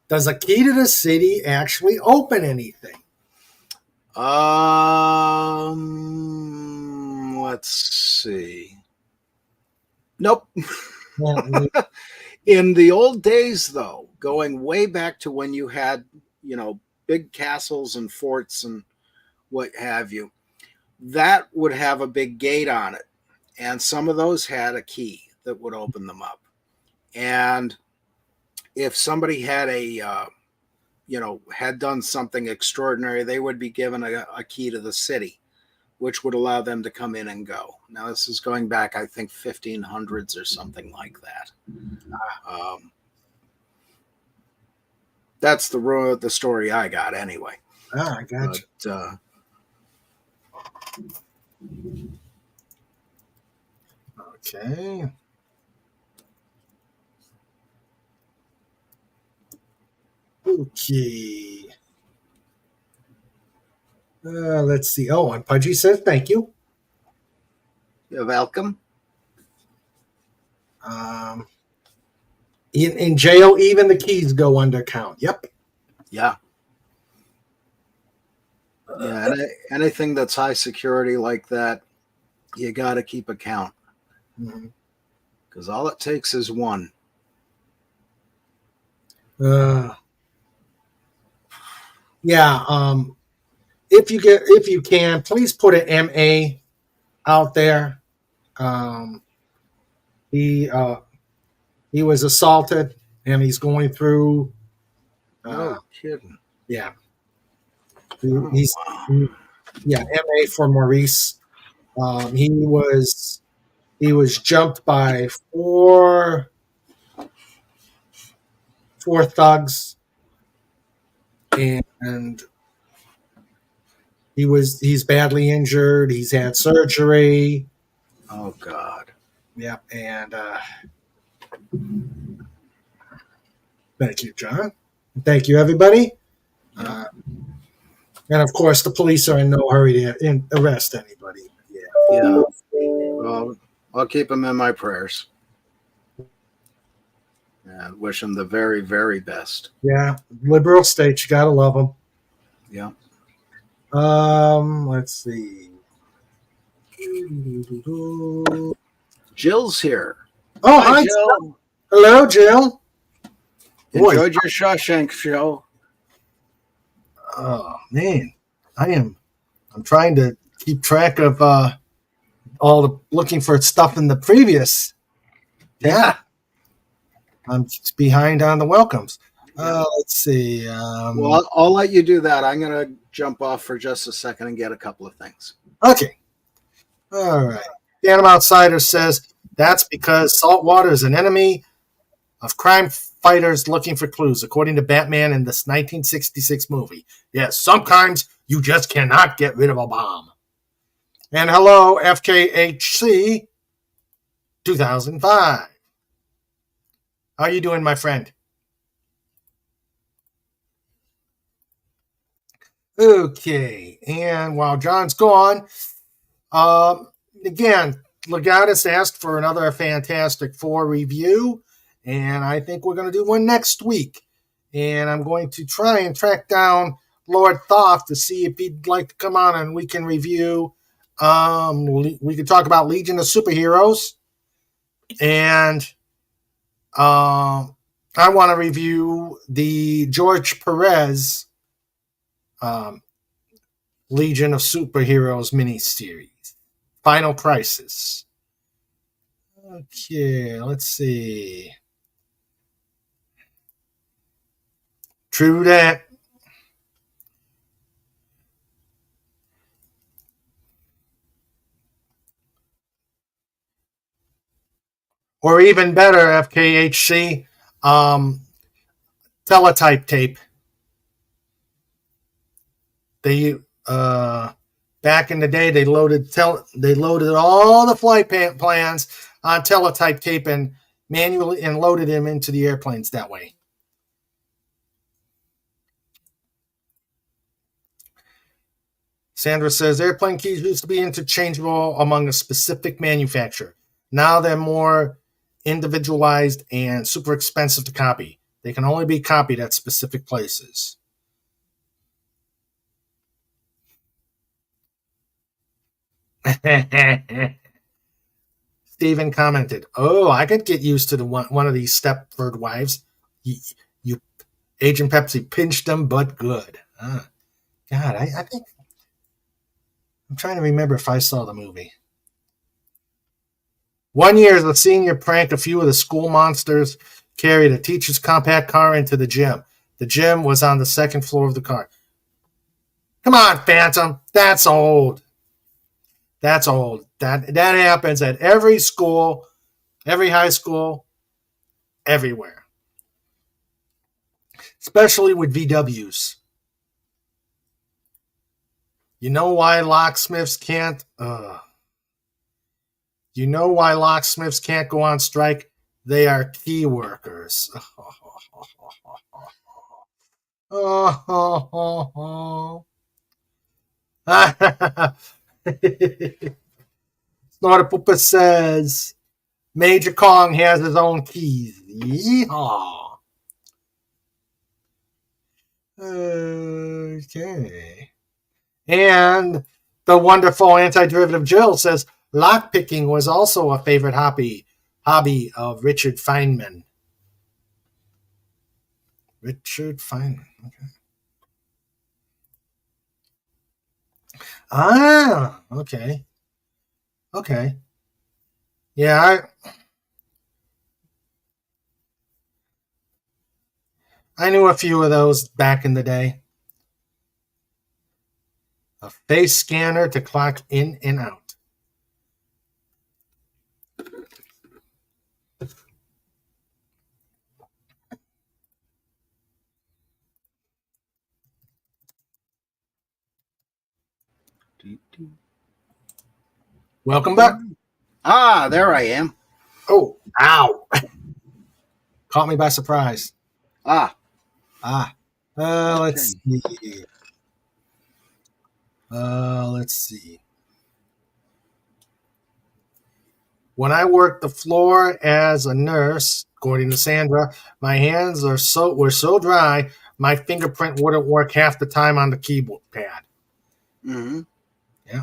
Does a key to the city actually open anything? Let's see. Nope. In the old days, though, going way back to when you had, big castles and forts and what have you, that would have a big gate on it. And some of those had a key that would open them up. And if somebody had had done something extraordinary, they would be given a key to the city, which would allow them to come in and go. Now, this is going back, I think, 1500s or something like that. That's the story I got anyway. I got you. But, Okay. Okay. Let's see. Oh, and Pudgy says thank you. you're welcome. In jail, even the keys go under count. Yep. Yeah. Yeah. Anything that's high security like that, you got to keep a count. Mhm. Because all it takes is one. Yeah. If you can, please put an MA out there. He was assaulted and he's going through. No kidding. Yeah. Oh, He's wow. yeah, MA for Maurice. He was jumped by four thugs, and he's badly injured. He's had surgery. Oh, God. Yeah, and thank you, John. Thank you, everybody. Yeah. And of course, the police are in no hurry to arrest anybody. Yeah. Well, I'll keep him in my prayers. And wish him the very, very best. Yeah, liberal states, you gotta love them. Yeah. Let's see. Jill's here. Oh, Hi, hi, Jill. hello, Jill. Boy. Enjoyed your Shawshank show. Oh man, I'm trying to keep track of all the looking for stuff in the previous. Yeah, I'm just behind on the welcomes. Yeah. Let's see. Well, I'll let you do that. I'm going to jump off for just a second and get a couple of things. Okay. All right. Phantom Outsider says that's because salt water is an enemy of crime fighters looking for clues, according to Batman in this 1966 movie. Yes, sometimes you just cannot get rid of a bomb. And hello, FKHC 2005. How are you doing, my friend? Okay, and while John's gone, again, Legatus asked for another Fantastic Four review, and I think we're going to do one next week. And I'm going to try and track down Lord Thoth to see if he'd like to come on and we can review. We could talk about Legion of Superheroes, and I want to review the George Perez Legion of Superheroes miniseries, Final Crisis. Okay, let's see. True that. Or even better, FKHC, teletype tape. They back in the day they loaded all the flight plans on teletype tape and manually and loaded them into the airplanes that way. Sandra says airplane keys used to be interchangeable among a specific manufacturer. Now they're more individualized and super expensive to copy. They can only be copied at specific places. Stephen commented, "Oh, I could get used to the one of these Stepford wives. You Agent Pepsi pinched them, but good." God, I think I'm trying to remember if I saw the movie. One year, the senior pranked a few of the school monsters, carried a teacher's compact car into the gym. The gym was on the second floor of the car. Come on, Phantom. That's old. That's old. That happens at every school, every high school, everywhere. especially with VWs. You know why locksmiths can't? You know why locksmiths can't go on strike? They are key workers. Snortapoopa says Major Kong has his own keys. Yeehaw. Okay. And the wonderful anti-derivative Jill says lockpicking was also a favorite hobby of Richard Feynman. Richard Feynman. Okay. Ah, okay. Okay. Yeah, I knew a few of those back in the day. A face scanner to clock in and out. Welcome back. Ah, there I am. Oh, ow. Caught me by surprise. Ah. Let's see. Let's see. When I worked the floor as a nurse, according to Sandra, my hands were so dry, my fingerprint wouldn't work half the time on the keyboard pad. Mm-hmm. Yeah.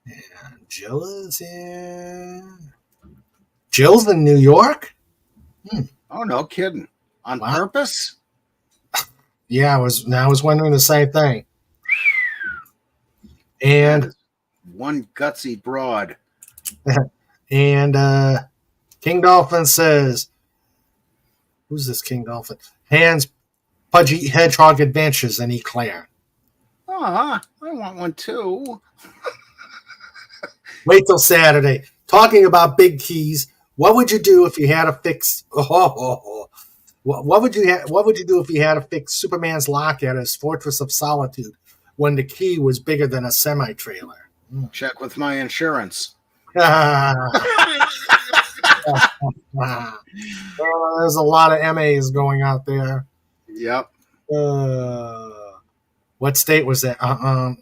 And Jill is in. Jill's in New York? Oh, no kidding. On Wow. purpose? Yeah, I was wondering the same thing. And one gutsy broad. And King Dolphin says, who's this King Dolphin? Hands Pudgy Hedgehog Adventures in Eclair. I want one too. Wait till Saturday. Talking about big keys, what would you do if you had to fix? What would you do if you had to fix Superman's lock at his Fortress of Solitude when the key was bigger than a semi-trailer? Check with my insurance. Well, there's a lot of MAs going out there. Yep. What state was that? I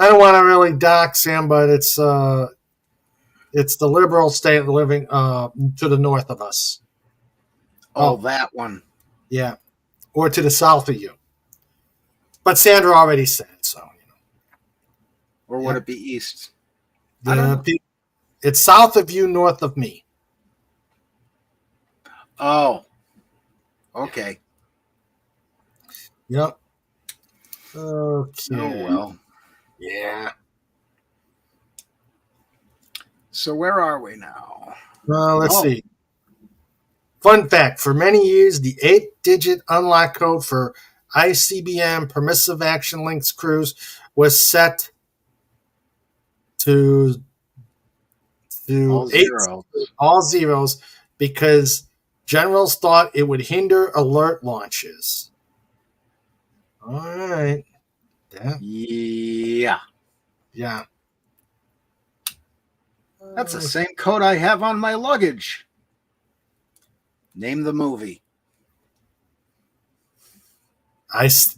don't want to really dox him, but it's the liberal state living to the north of us. Oh, that one. Yeah, or to the south of you. But Sandra already said so. Or would it be east? It's south of you, north of me. Oh, okay. Yep. Okay. Oh, well. Yeah. So where are we now? Let's see. Fun fact, for many years, the 8-digit unlock code for ICBM Permissive Action Links crews was set to all zeros because generals thought it would hinder alert launches. All right. Yeah. Yeah. That's the same code I have on my luggage. Name the movie.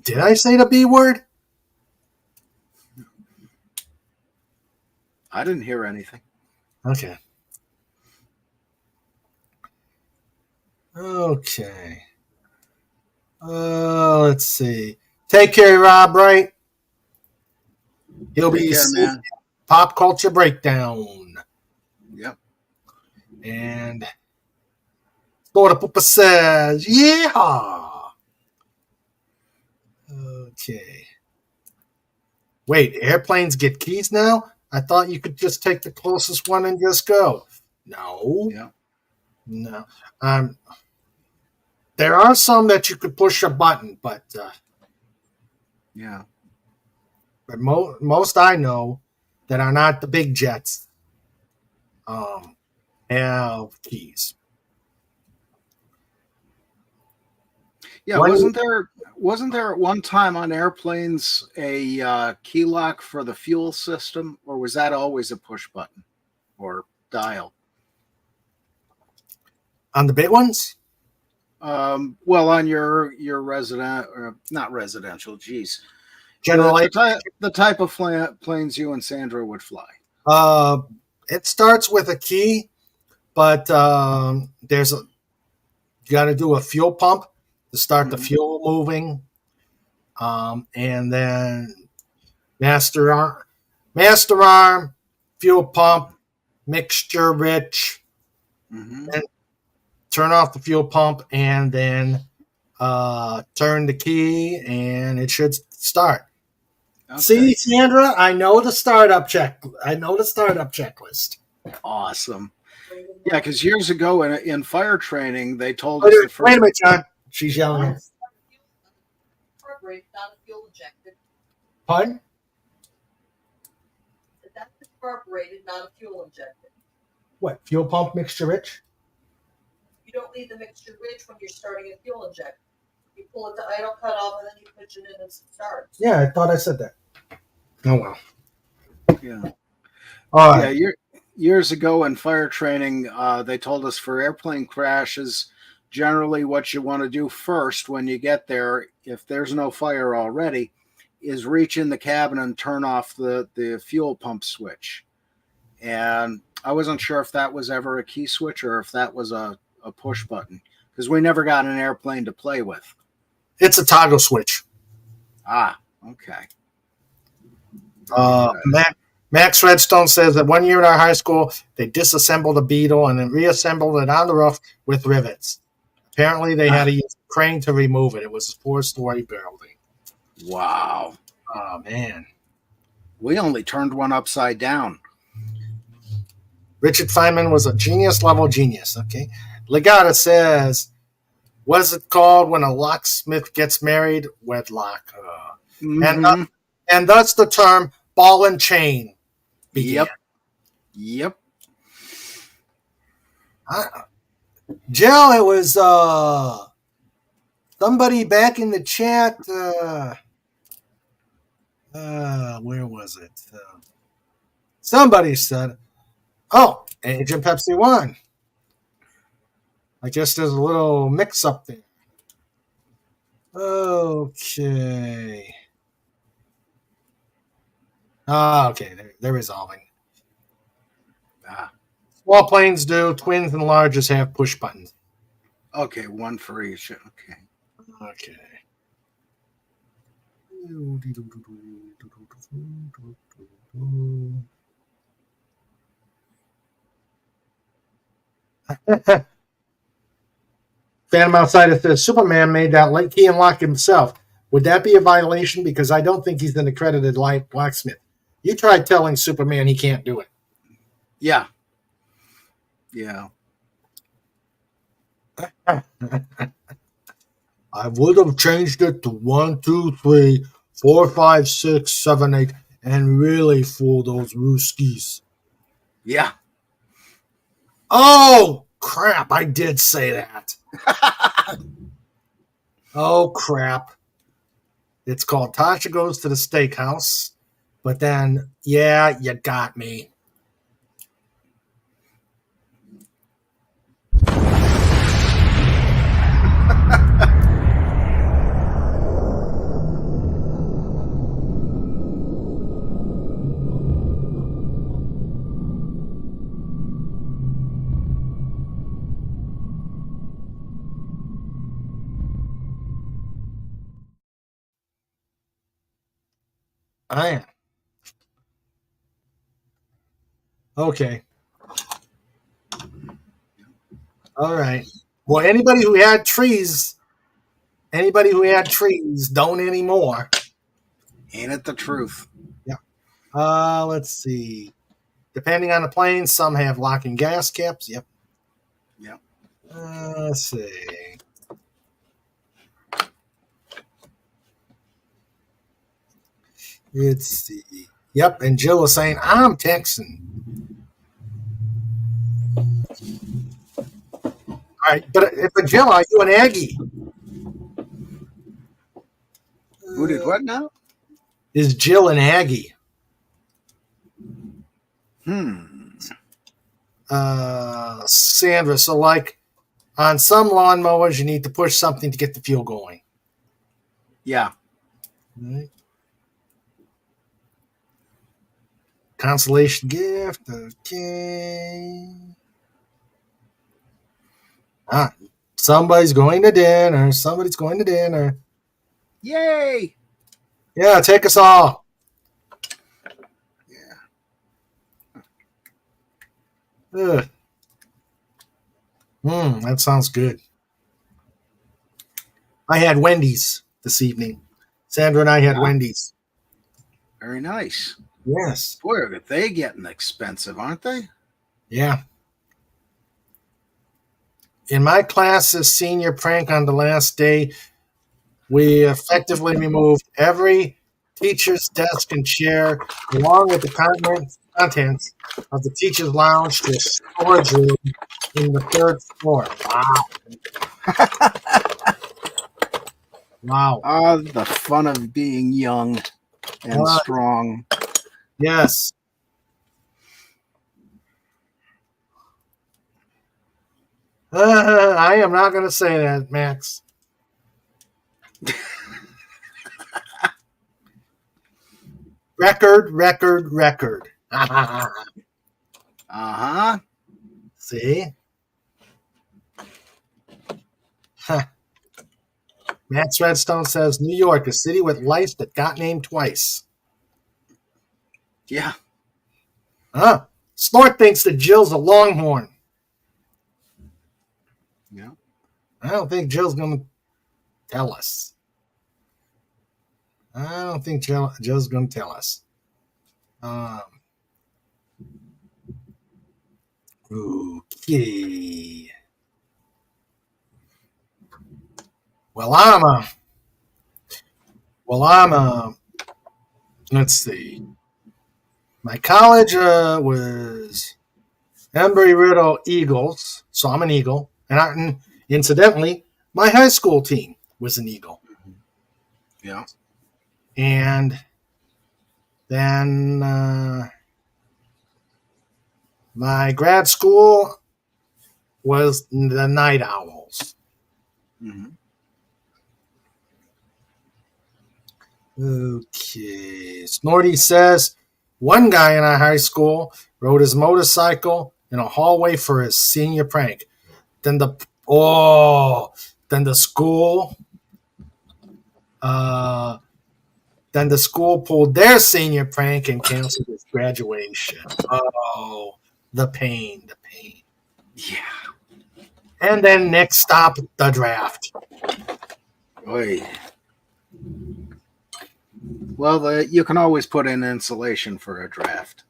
Did I say the B word? I didn't hear anything. Okay. Okay. Let's see. Take care, Rob, right? He'll Take be care, man. Pop Culture Breakdown. Yep. And Snortapoopa says, yeah. Okay. Wait, airplanes get keys now? I thought you could just take the closest one and just go. No. Yeah. No. There are some that you could push a button, but yeah. But most I know that are not the big jets have keys. Yeah, wasn't there at one time on airplanes a key lock for the fuel system, or was that always a push button or dial? On the big ones? Well, on your resident or not residential, geez, General the type of planes you and Sandra would fly. It starts with a key, but you got to do a fuel pump to start the fuel moving, and then master arm, fuel pump, mixture rich, and turn off the fuel pump, and then turn the key, and it should start. Okay. See, Sandra, I know the startup checklist. Awesome. Yeah, because years ago in fire training, they told us. Wait a minute, John. She's yelling. Not a fuel injected. Pardon? That's carbureted, not a fuel injected. What, fuel pump mixture rich? You don't need the mixture rich when you're starting a fuel injector. You pull it to idle, cut off, and then you push it in and it starts. Yeah, I thought I said that. Oh, well. Yeah. All right. Yeah, years ago in fire training, they told us for airplane crashes, generally what you want to do first when you get there, if there's no fire already, is reach in the cabin and turn off the fuel pump switch. And I wasn't sure if that was ever a key switch or if that was a push button, because we never got an airplane to play with. It's a toggle switch. Ah, okay. Max Redstone says that 1 year in our high school, they disassembled a Beetle and then reassembled it on the roof with rivets. Apparently, they had to use a crane to remove it. It was a 4-story building. Wow. Oh, man. We only turned one upside down. Richard Feynman was a genius-level genius. Okay. Legata says, what is it called when a locksmith gets married? Wedlock. And thus the term ball and chain began. Yep. Jill, it was somebody back in the chat. Where was it? Somebody said, oh, Agent Pepsi 1. I guess there's a little mix-up there. Okay. Okay, they're resolving. Small planes do. Twins and larges have push buttons. Okay, one for each. Okay. Phantom Outsider says Superman made that light key and lock himself. Would that be a violation? Because I don't think he's an accredited locksmith. You tried telling Superman he can't do it. Yeah. I would have changed it to 1, 2, 3, 4, 5, 6, 7, 8, and really fool those Ruskies. Yeah. Oh, crap. I did say that. Oh, crap. It's called Tasha Goes to the Steakhouse. But then, yeah, you got me. I am. Okay. All right. Well, anybody who had trees don't anymore. Ain't it the truth? Yeah. Let's see. Depending on the plane, some have locking gas caps. Yep. Let's see. Let's see. Yep, and Jill was saying, I'm Texan. All right, but Jill, are you an Aggie? Who did what now? Is Jill and Aggie. Sandra, so like on some lawnmowers, you need to push something to get the fuel going. Yeah. Right. Consolation gift. Okay. Somebody's going to dinner. Somebody's going to dinner. Yay! Yeah, take us all. Ugh. That sounds good. I had Wendy's this evening. Sandra and I had Wendy's. Very nice. Yes. Boy, are they getting expensive, aren't they? Yeah. In my class's senior prank on the last day, we effectively removed every teacher's desk and chair, along with the contents of the teacher's lounge to a storage room in the third floor. Wow. Ah, the fun of being young and strong. Yes. I am not going to say that, Max. Record. Uh-huh. See? Max Redstone says, New York, a city with lights that got named twice. Yeah. Snort thinks that Jill's a Longhorn. Yeah. I don't think Jill's going to tell us. I don't think Jill's going to tell us. Okay. Let's see. My college was Embry-Riddle Eagles, so I'm an Eagle. And incidentally, my high school team was an Eagle. Yeah. And then my grad school was the Night Owls. Mm-hmm. Okay. Snorty says, one guy in our high school rode his motorcycle in a hallway for his senior prank. Then the school pulled their senior prank and canceled his graduation. Oh, the pain. Yeah. And then next stop, the draft. Oy. Well, you can always put in insulation for a draft.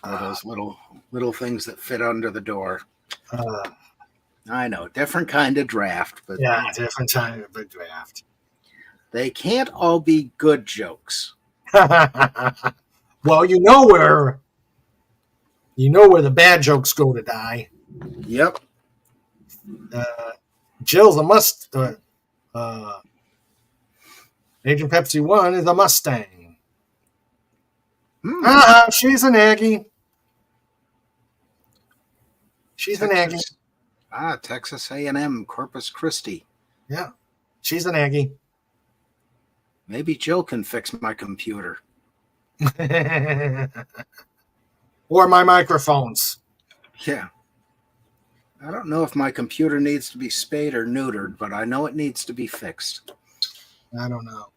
Those little things that fit under the door. I know, different kind of draft, but yeah, different kind of a draft. They can't all be good jokes. Well, you know where the bad jokes go to die. Yep. Jill's a must. Agent Pepsi 1 is a Mustang. She's an Aggie. She's an Aggie. Texas A&M, Corpus Christi. Yeah, she's an Aggie. Maybe Jill can fix my computer. Or my microphones. Yeah. I don't know if my computer needs to be spayed or neutered, but I know it needs to be fixed. I don't know.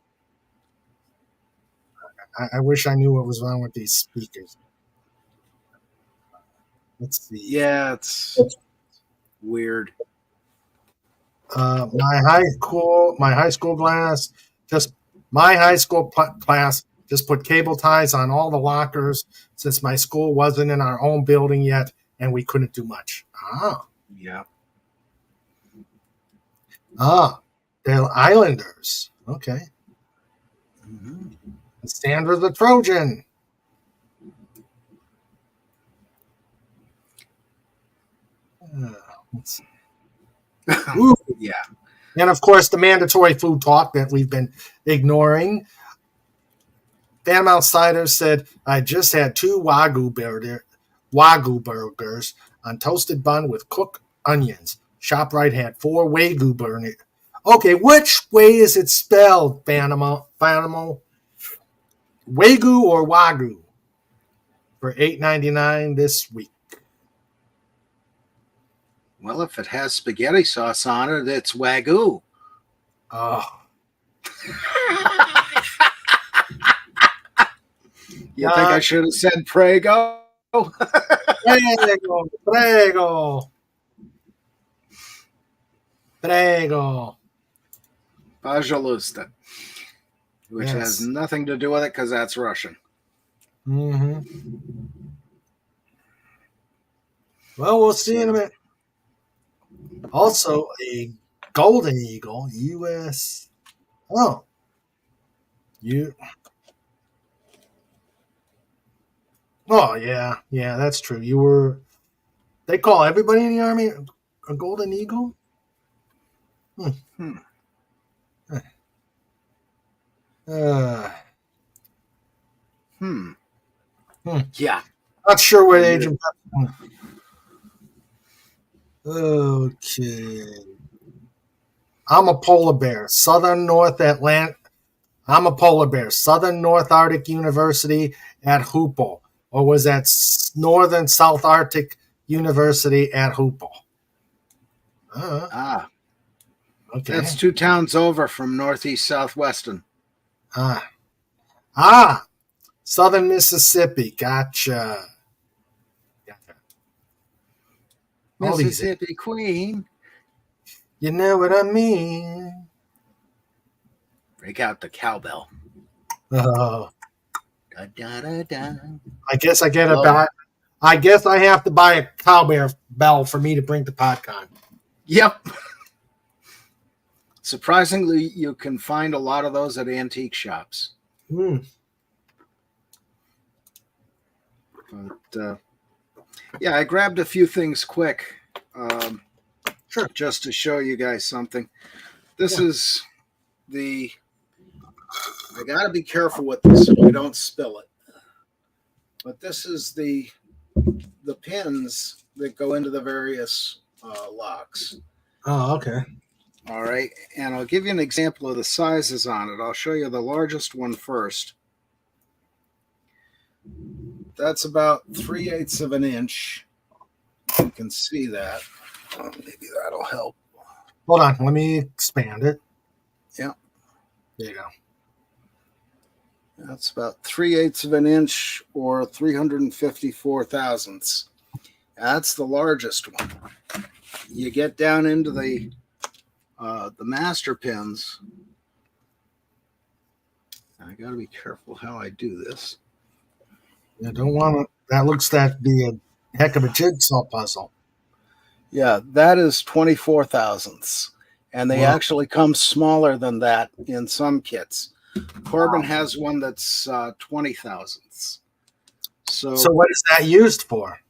I wish I knew what was wrong with these speakers. Let's see. Yeah, it's weird. My high school class just put cable ties on all the lockers since my school wasn't in our own building yet and we couldn't do much. Yeah. They're Islanders. Okay. Mm-hmm. Sandra the Trojan. Let's see. Yeah. And of course, the mandatory food talk that we've been ignoring. Phantom Outsider said, I just had 2 Wagyu burgers on toasted bun with cooked onions. ShopRite had 4 Wagyu burgers. Okay, which way is it spelled, Phantom? Wagyu or Wagyu? For $8.99 this week. Well, if it has spaghetti sauce on it, it's Wagyu. Oh. You think I should have said Prego? Prego. Pajolusta. Which has nothing to do with it because that's Russian. Mm-hmm. Well, we'll see in a minute. Also, a Golden Eagle, U.S. Oh. Oh, yeah. Yeah, that's true. They call everybody in the Army a Golden Eagle? Yeah. Not sure where Agent. Okay. I'm a polar bear. Southern North Arctic University at Hoople. Or was that Northern South Arctic University at Hoople? Okay. That's 2 towns over from Northeast Southwestern. Southern Mississippi. Gotcha. Mississippi Queen. You know what I mean? Break out the cowbell. Oh. Da, da, da, da. I guess I have to buy a cowbell for me to bring to PodCon. Yep. Surprisingly, you can find a lot of those at antique shops. But yeah, I grabbed a few things quick, Sure. just to show you guys something. This is I got to be careful with this so we don't spill it. But this is the pins that go into the various locks. Oh, okay. All right, and I'll give you an example of the sizes on it. I'll show you the largest one first. That's about 3/8 of an inch. You can see that. Maybe that'll help. Hold on, let me expand it. Yeah. There you go. That's about 3/8 of an inch or 354 thousandths. That's the largest one. You get down into the master pins. I got to be careful how I do this. You don't want to. That looks to be a heck of a jigsaw puzzle. Yeah, that is 24 thousandths. And they actually come smaller than that in some kits. Corbin has one that's 20 thousandths. So what is that used for?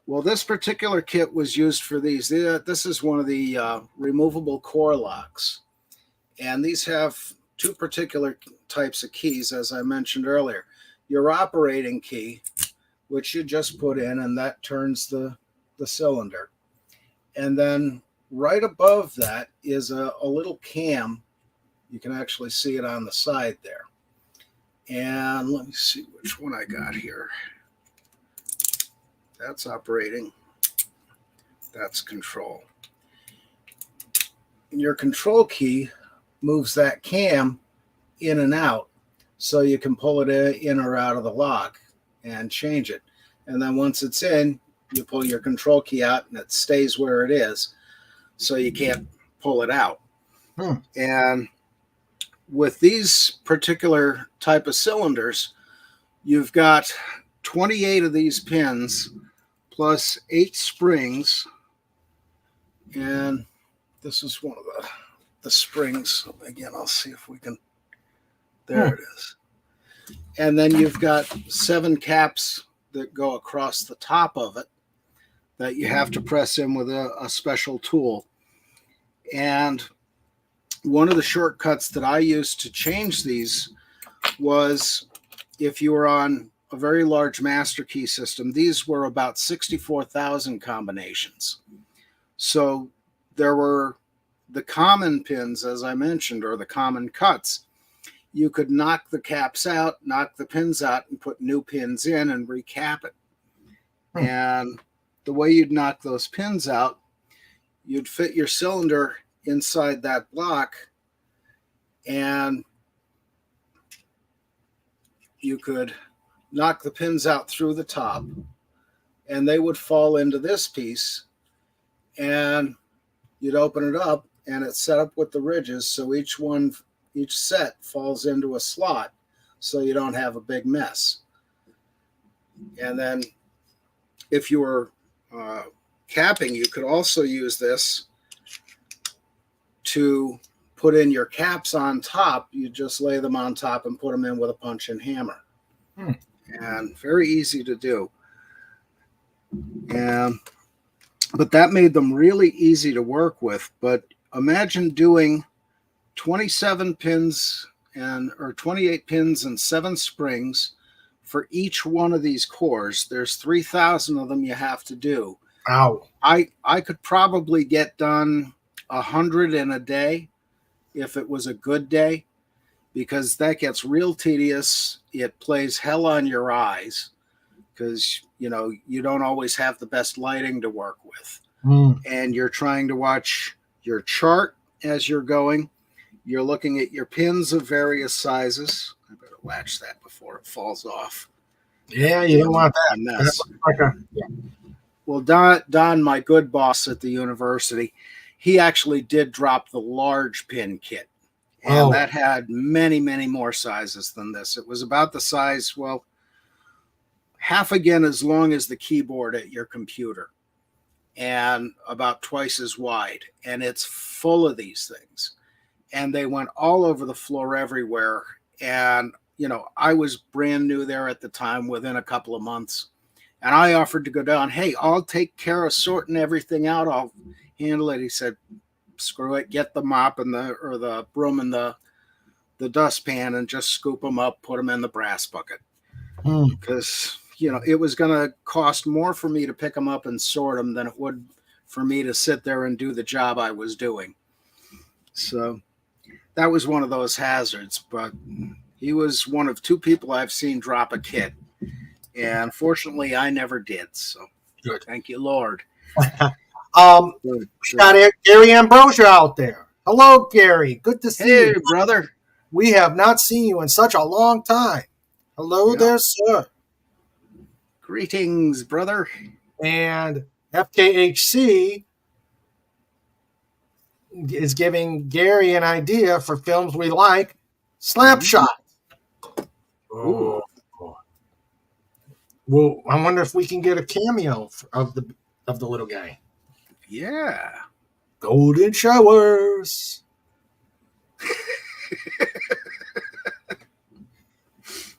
Well, this particular kit was used for these. This is one of the removable core locks. And these have 2 particular types of keys, as I mentioned earlier. Your operating key, which you just put in, and that turns the cylinder. And then right above that is a little cam. You can actually see it on the side there. And let me see which one I got here. That's operating. That's control. And your control key moves that cam in and out so you can pull it in or out of the lock and change it. And then once it's in, you pull your control key out and it stays where it is so you can't pull it out. And with these particular type of cylinders, you've got 28 of these pins plus 8 springs. And this is one of the springs. Again, I'll see if we can. There it is. And then you've got 7 caps that go across the top of it that you have to press in with a special tool. And one of the shortcuts that I used to change these was if you were on a very large master key system, these were about 64,000 combinations. So there were the common pins, as I mentioned, or the common cuts. You could knock the caps out, knock the pins out, and put new pins in and recap it. And the way you'd knock those pins out, you'd fit your cylinder inside that block, and you could knock the pins out through the top, and they would fall into this piece, and you'd open it up, and it's set up with the ridges, so each set falls into a slot, so you don't have a big mess. And then if you were capping, you could also use this to put in your caps on top. You just lay them on top and put them in with a punch and hammer. And very easy to do. But that made them really easy to work with. But imagine doing 27 pins or 28 pins and 7 springs for each one of these cores. There's 3,000 of them you have to do. Ow. I could probably get done 100 in a day if it was a good day, because that gets real tedious. It plays hell on your eyes because, you don't always have the best lighting to work with. And you're trying to watch your chart as you're going. You're looking at your pins of various sizes. I better latch that before it falls off. Yeah, you don't want that. Well, Don, my good boss at the university, he actually did drop the large pin kit. And that had many, many more sizes than this. It was about the size, half again as long as the keyboard at your computer, and about twice as wide. And it's full of these things. And they went all over the floor everywhere. And, I was brand new there at the time, within a couple of months. And I offered to go down. Hey, I'll take care of sorting everything out. I'll handle it. He said, screw it. Get the mop and the broom and the dustpan and just scoop them up, put them in the brass bucket. Because, it was going to cost more for me to pick them up and sort them than it would for me to sit there and do the job I was doing. So that was one of those hazards. But he was one of 2 people I've seen drop a kit. And fortunately, I never did. So good. Thank you, Lord. Good. Got Gary Ambrosia out there. Hello, Gary. Good to see you. Hey, brother. We have not seen you in such a long time. Hello there, sir. Greetings, brother. And FKHC is giving Gary an idea for films we like. Slapshot. Ooh. Well, I wonder if we can get a cameo of the little guy. Yeah. Golden Showers.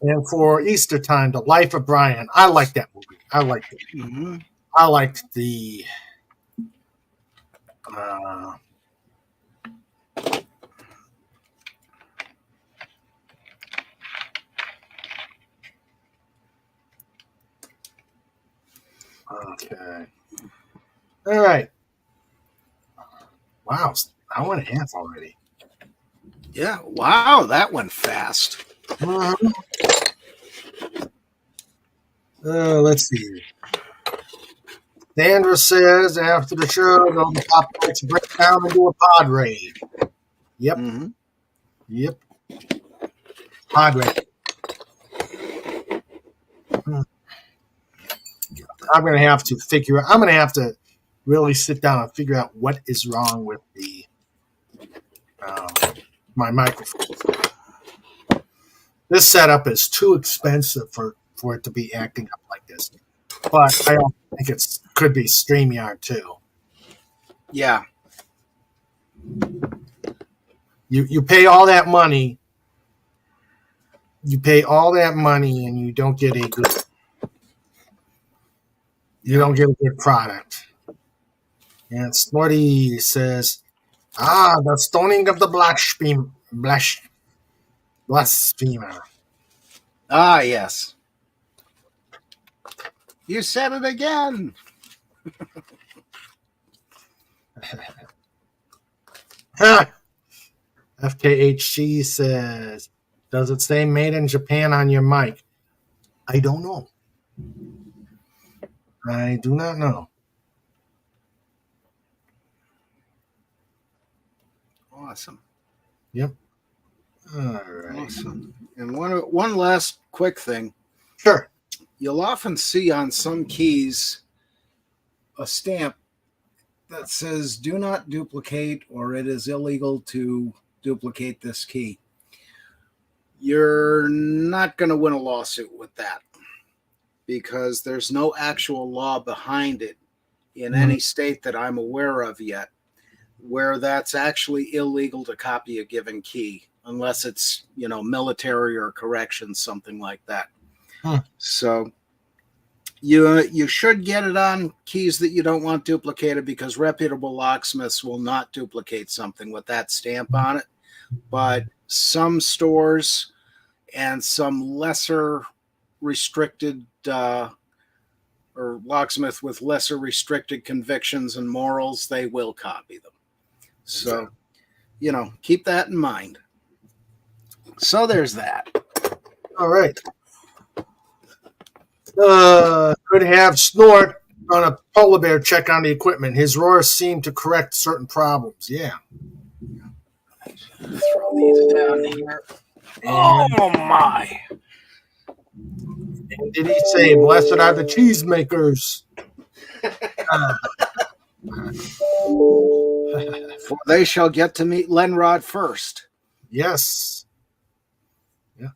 And for Easter time, The Life of Brian. I like that movie. I liked it. Mm-hmm. I liked the okay. All right. Wow, hour and a half already. Yeah. Wow, that went fast. Let's see. Sandra says after the show, they'll be to break down and do a pod raid. Yep. Mm-hmm. Yep. Pod raid. I'm going to have to really sit down and figure out what is wrong with my microphone. This setup is too expensive for it to be acting up like this. But I don't think it could be StreamYard too. Yeah. You pay all that money. You pay all that money and you don't get a good. You don't get a good product. And Smarty says, Ah, the stoning of the blasphemer. Ah, yes. You said it again. FKHC says, does it say made in Japan on your mic? I don't know. I do not know. Awesome. Yep. All right. Awesome. And one last quick thing. Sure. You'll often see on some keys a stamp that says do not duplicate, or it is illegal to duplicate this key. You're not going to win a lawsuit with that because there's no actual law behind it in any state that I'm aware of yet where that's actually illegal to copy a given key unless it's, military or corrections, something like that. So you should get it on keys that you don't want duplicated because reputable locksmiths will not duplicate something with that stamp on it. But some stores and some lesser restricted or locksmith with lesser restricted convictions and morals, they will copy them. So, keep that in mind. So there's that. All right. Could have Snort on a polar bear check on the equipment. His roars seem to correct certain problems. Yeah. Throw these down here. Oh my. And did he say, blessed are the cheesemakers? For they shall get to meet Lenrod first. Yes. Yeah.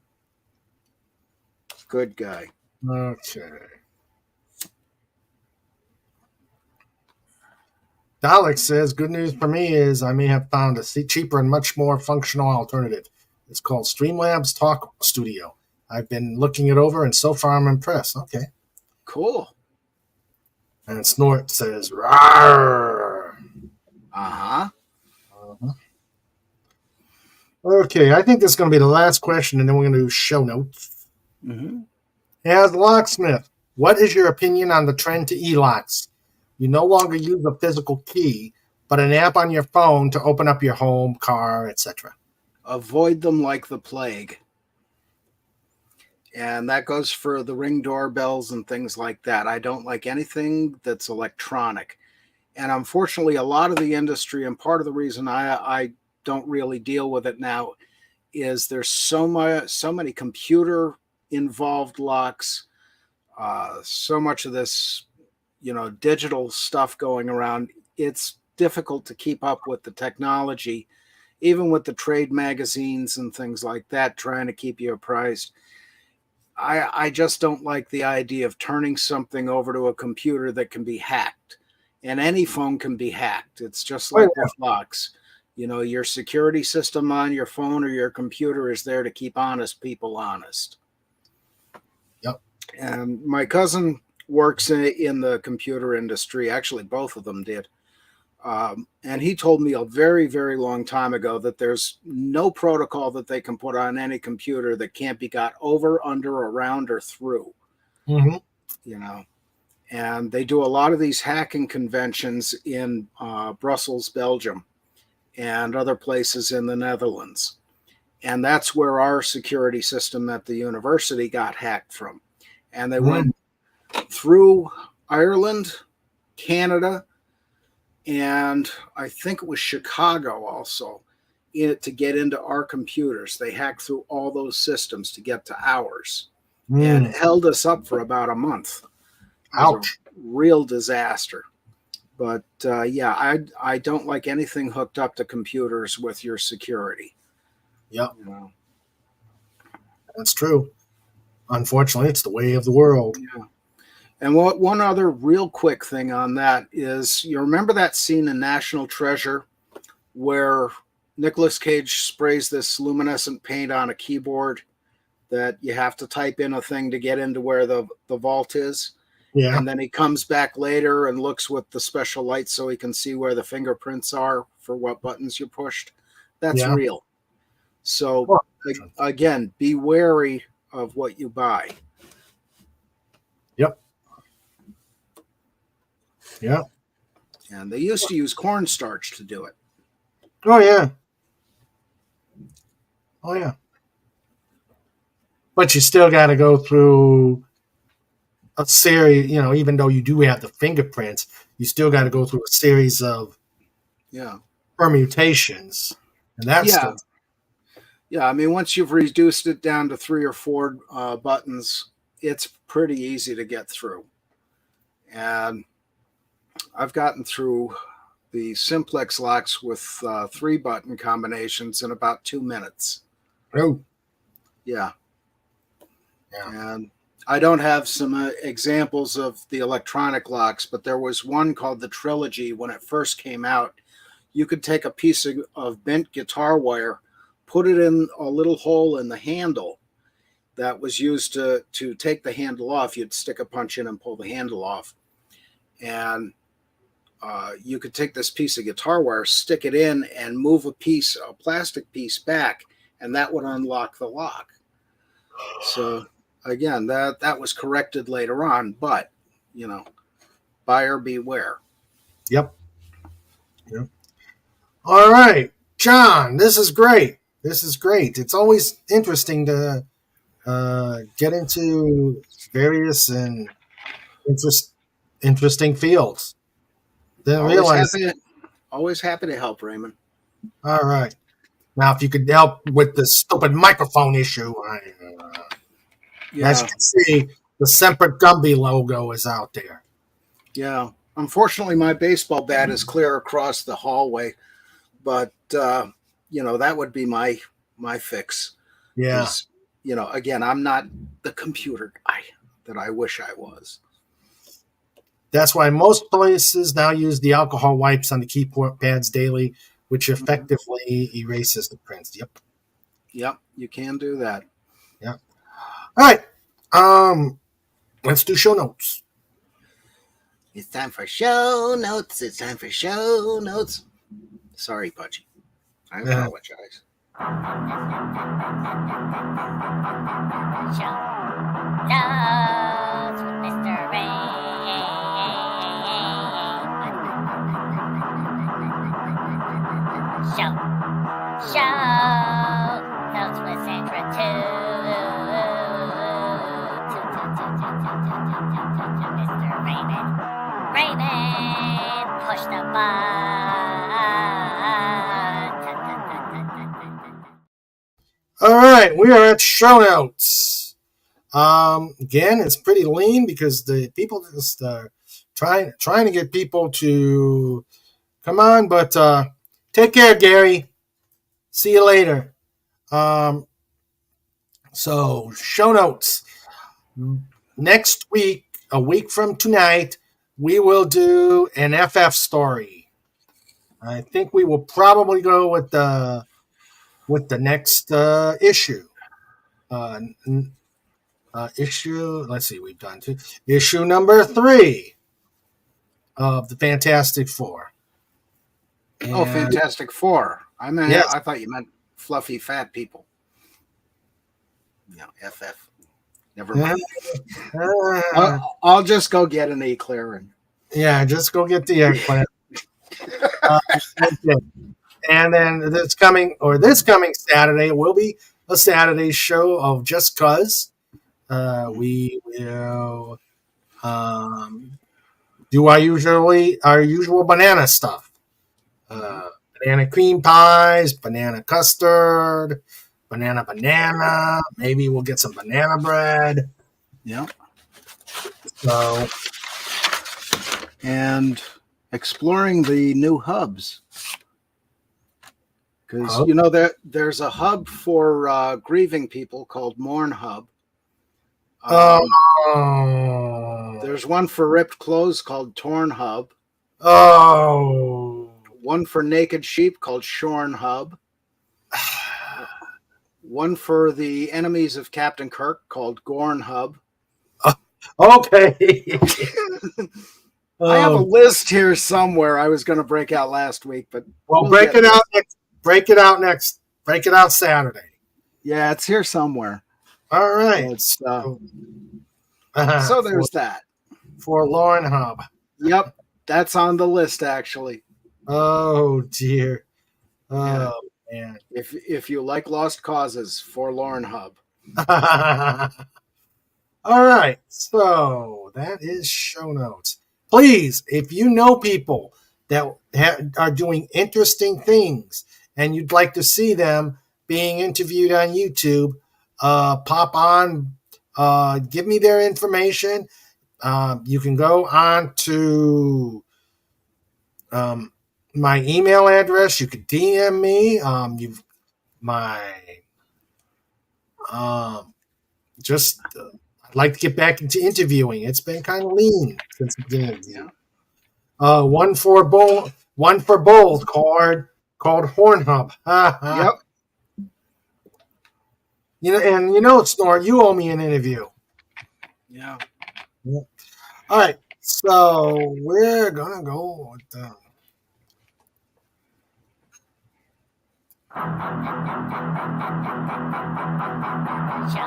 Good guy. Okay. Dalek says, good news for me is I may have found a cheaper and much more functional alternative. It's called Streamlabs Talk Studio. I've been looking it over, and so far I'm impressed. Okay. Cool. And Snort says, rawr. Uh-huh. Okay, I think this is going to be the last question, and then we're going to do show notes. Mm-hmm. As locksmith, what is your opinion on the trend to e-locks? You no longer use a physical key, but an app on your phone to open up your home, car, etc. Avoid them like the plague. And that goes for the Ring doorbells and things like that. I don't like anything that's electronic. And unfortunately, a lot of the industry, and part of the reason I don't really deal with it now, is there's so many computer involved locks, so much of this, digital stuff going around. It's difficult to keep up with the technology, even with the trade magazines and things like that, trying to keep you apprised. I just don't like the idea of turning something over to a computer that can be hacked. And any phone can be hacked. It's just like with locks. Your security system on your phone or your computer is there to keep honest people honest. Yep. And my cousin works in the computer industry. Actually, both of them did. And he told me a very, very long time ago that there's no protocol that they can put on any computer that can't be got over, under, around, or through. Mm-hmm. And they do a lot of these hacking conventions in Brussels, Belgium, and other places in the Netherlands. And that's where our security system at the university got hacked from. And they went through Ireland, Canada, and I think it was Chicago also, to get into our computers. They hacked through all those systems to get to ours and held us up for about a month. Ouch. Real disaster. But I don't like anything hooked up to computers with your security. Yep. That's true. Unfortunately, it's the way of the world. Yeah. And one other real quick thing on that is, you remember that scene in National Treasure where Nicolas Cage sprays this luminescent paint on a keyboard that you have to type in a thing to get into where the vault is? Yeah. And then he comes back later and looks with the special lights so he can see where the fingerprints are for what buttons you pushed. That's Yeah. real. So Well, again, be wary of what you buy. Yep. Yeah. And they used to use cornstarch to do it. Oh yeah. Oh yeah. But you still got to go through a series. Even though you do have the fingerprints, you still got to go through a series of Yeah. permutations, and that's Yeah. Yeah, I mean, once you've reduced it down to 3 or 4 buttons, it's pretty easy to get through. And I've gotten through the simplex locks with 3-button combinations in about 2 minutes. Oh. Yeah. Yeah. And I don't have some examples of the electronic locks, but there was one called the Trilogy when it first came out. You could take a piece of bent guitar wire, put it in a little hole in the handle that was used to take the handle off. You'd stick a punch in and pull the handle off. And you could take this piece of guitar wire, stick it in, and move a plastic piece back, and that would unlock the lock. So again, that was corrected later on, but buyer beware. Yep. All right, John, this is great. It's always interesting to get into various and interesting fields. Didn't realize. Always happy to help, Raymond. All right. Now, if you could help with the stupid microphone issue, as you can see, the Semper Gumby logo is out there. Yeah. Unfortunately, my baseball bat is clear across the hallway, but that would be my fix. Yeah. Again, I'm not the computer guy that I wish I was. That's why most places now use the alcohol wipes on the keyboard pads daily, which effectively erases the prints. Yep. Yep, you can do that. Yep. All right. Let's do show notes. It's time for show notes. Sorry, Pudgy. I apologize. Show notes with Mr. Ray. Show notes with Sandra Mr. Raymond, push the button. All right, we are at show notes. Again, it's pretty lean because the people just trying to get people to come on, but take care, Gary. See you later. So show notes. Next week, a week from tonight, we will do an FF story. I think we will probably go with the next issue. Issue. Let's see. We've done issue number 3 of the Fantastic Four. And, Fantastic Four. Yes. I thought you meant fluffy fat people. FF. Never mind. I'll just go get an eclair and. Yeah, just go get the eclair. And then this coming Saturday will be a Saturday show of Just Cuz. We will do our usual banana stuff. Banana cream pies, banana custard, banana. Maybe we'll get some banana bread. Yeah. So, and exploring the new hubs. Because, there's a hub for grieving people called Mourn Hub. There's one for ripped clothes called Torn Hub. One for naked sheep called Shorn Hub. One for the enemies of Captain Kirk called Gorn Hub. Okay. I have a Oh, list here somewhere I was going to break out last week, but well, we'll break get it out this. next. Break it out next. Break it out Saturday. Yeah, it's here somewhere. All right. It's, for, so there's that. for Lauren Hub. Yep, that's on the list actually. Oh dear. Yeah. Oh man. If you like Lost Causes, Forlorn Hub. All right. So that is show notes. Please, if you know people that are doing interesting things and you'd like to see them being interviewed on YouTube, pop on, give me their information. You can go on to my email address. You could DM me. You've my just I'd like to get back into interviewing. It's been kind of lean since the beginning of the year. One for bold called Hornhub. Yep. Snort, you owe me an interview. Yeah. All right, so we're gonna go with Shows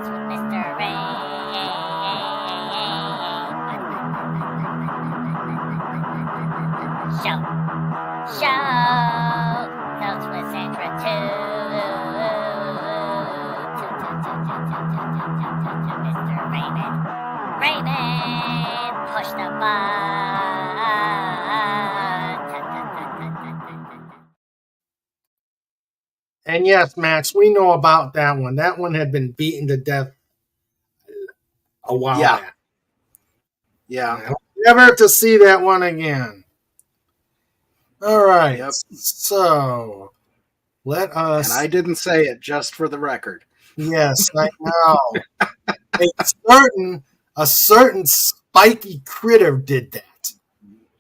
with Mr. Rain. Shows with Sandra Mr. Raymond, push the button. And yes, Max, we know about that one. That one had been beaten to death a while back. Yeah. Never to see that one again. All right. Yep. So let us. And I didn't say it, just for the record. Yes, I know. a certain spiky critter did that.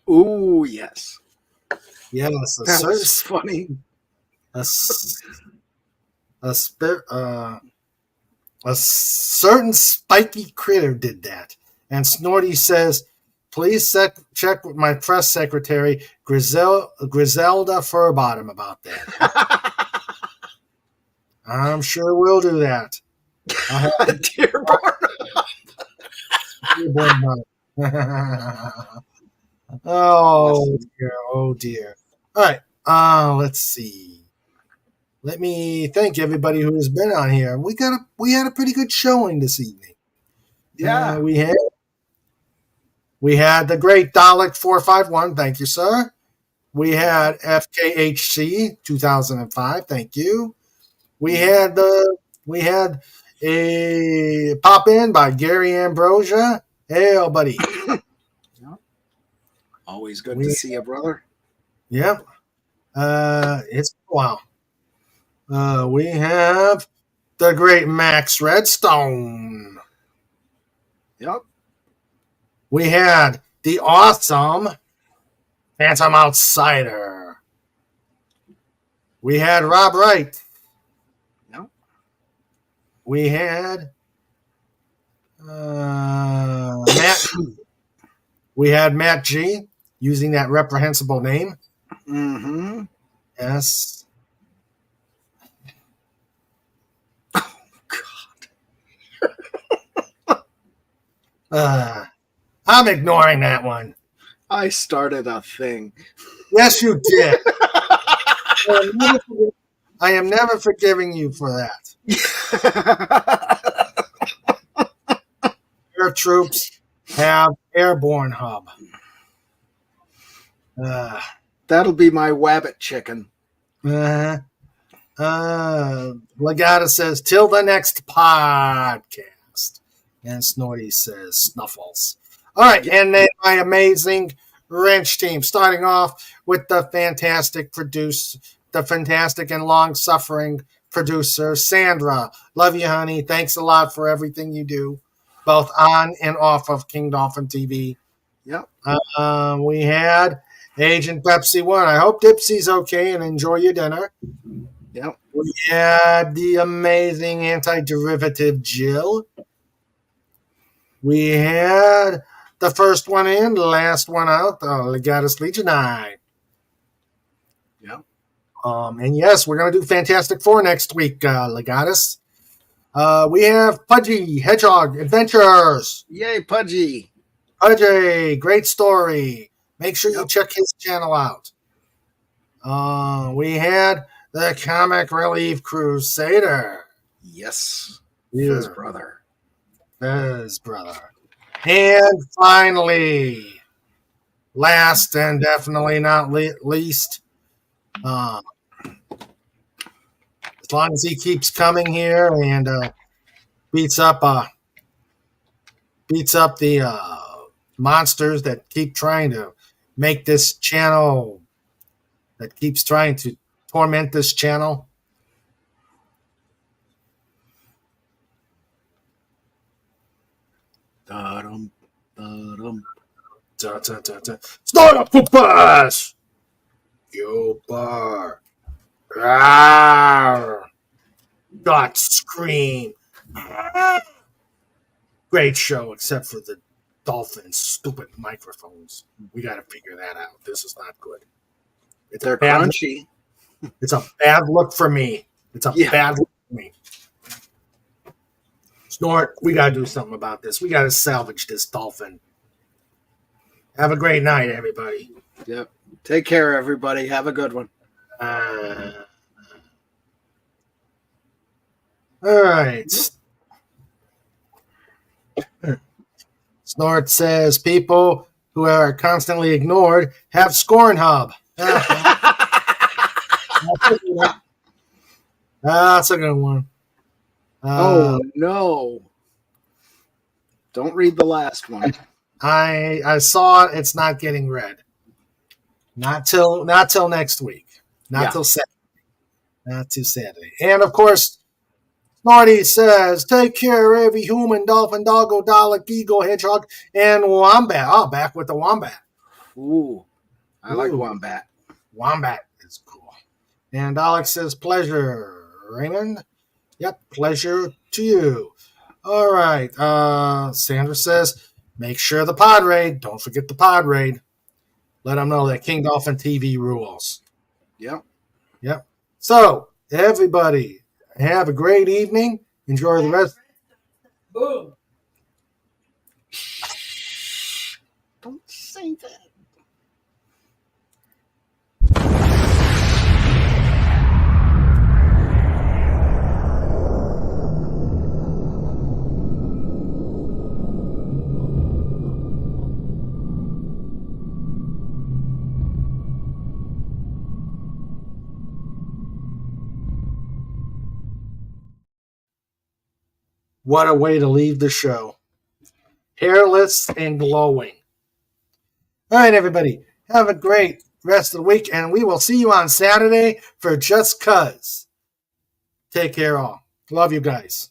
Ooh, yes. Yes, That was funny. A certain spiky critter did that. And Snorty says, please check with my press secretary, Griselda Furbottom, about that. I'm sure we'll do that. Oh dear, oh dear. All right, let's see. Let me thank everybody who has been on here. We had a pretty good showing this evening. Yeah. We had the great Dalek 451. Thank you, sir. We had FKHC 2005. Thank you. We had a pop in by Gary Ambrosia. Hey, buddy. Always good to see you, brother. Yep. It's wow. We have the great Max Redstone. Yep. We had the awesome Phantom Outsider. We had Rob Wright. Yep. We had Matt. We had Matt G using that reprehensible name. Mm-hmm. Yes. I'm ignoring that one. I started a thing. Yes, you did. I am never forgiving you for that. Air troops have airborne hub. That'll be my wabbit chicken. Legata says, till the next podcast. And Snorty says, snuffles. All right, and then my amazing wrench team, starting off with the fantastic and long-suffering producer, Sandra. Love you, honey. Thanks a lot for everything you do, both on and off of King Dolphin TV. Yep. We had Agent Pepsi 1. I hope Dipsy's okay and enjoy your dinner. Yep. We had the amazing anti-derivative Jill. We had the first one in, the last one out, Legatus Legionii. Yeah. And yes, we're going to do Fantastic Four next week, Legatus. We have Pudgy Hedgehog Adventures. Yay, Pudgy. Pudgy, great story. Make sure you Yep. check his channel out. We had the Comic Relief Crusader. Yes. Yeah. His brother. His brother. And finally, last and definitely not least, as long as he keeps coming here and beats up the monsters that keep trying to make this channel, that keeps trying to torment this channel. Da-dum, da-dum. Start up for bus! Yo, bar. Rawr. God scream. Great show, except for the dolphins' stupid microphones. We got to figure that out. This is not good. They're crunchy. It's a bad look for me. It's a bad look for me. Snort, we got to do something about this. We got to salvage this dolphin. Have a great night, everybody. Yep. Take care, everybody. Have a good one. All right. Snort says people who are constantly ignored have Scorn Hub. That's a good one. Oh, no. Don't read the last one. I saw it. It's not getting read. Not till next week. Not till Saturday. Not till Saturday. And of course, Snorty says, take care, every human, dolphin, doggo, Dalek, eagle, hedgehog, and wombat. Oh, back with the wombat. Ooh. I like wombat. Wombat is cool. And Alex says, pleasure, Raymond. Yep, pleasure to you. All right. Sandra says, make sure the pod raid. Don't forget the pod raid. Let them know that King Dolphin TV rules. Yep. Yep. So, everybody, have a great evening. Enjoy the rest. Boom. Don't say that. What a way to leave the show. Hairless and glowing. All right, everybody. Have a great rest of the week, and we will see you on Saturday for Just Cuz. Take care, all. Love you guys.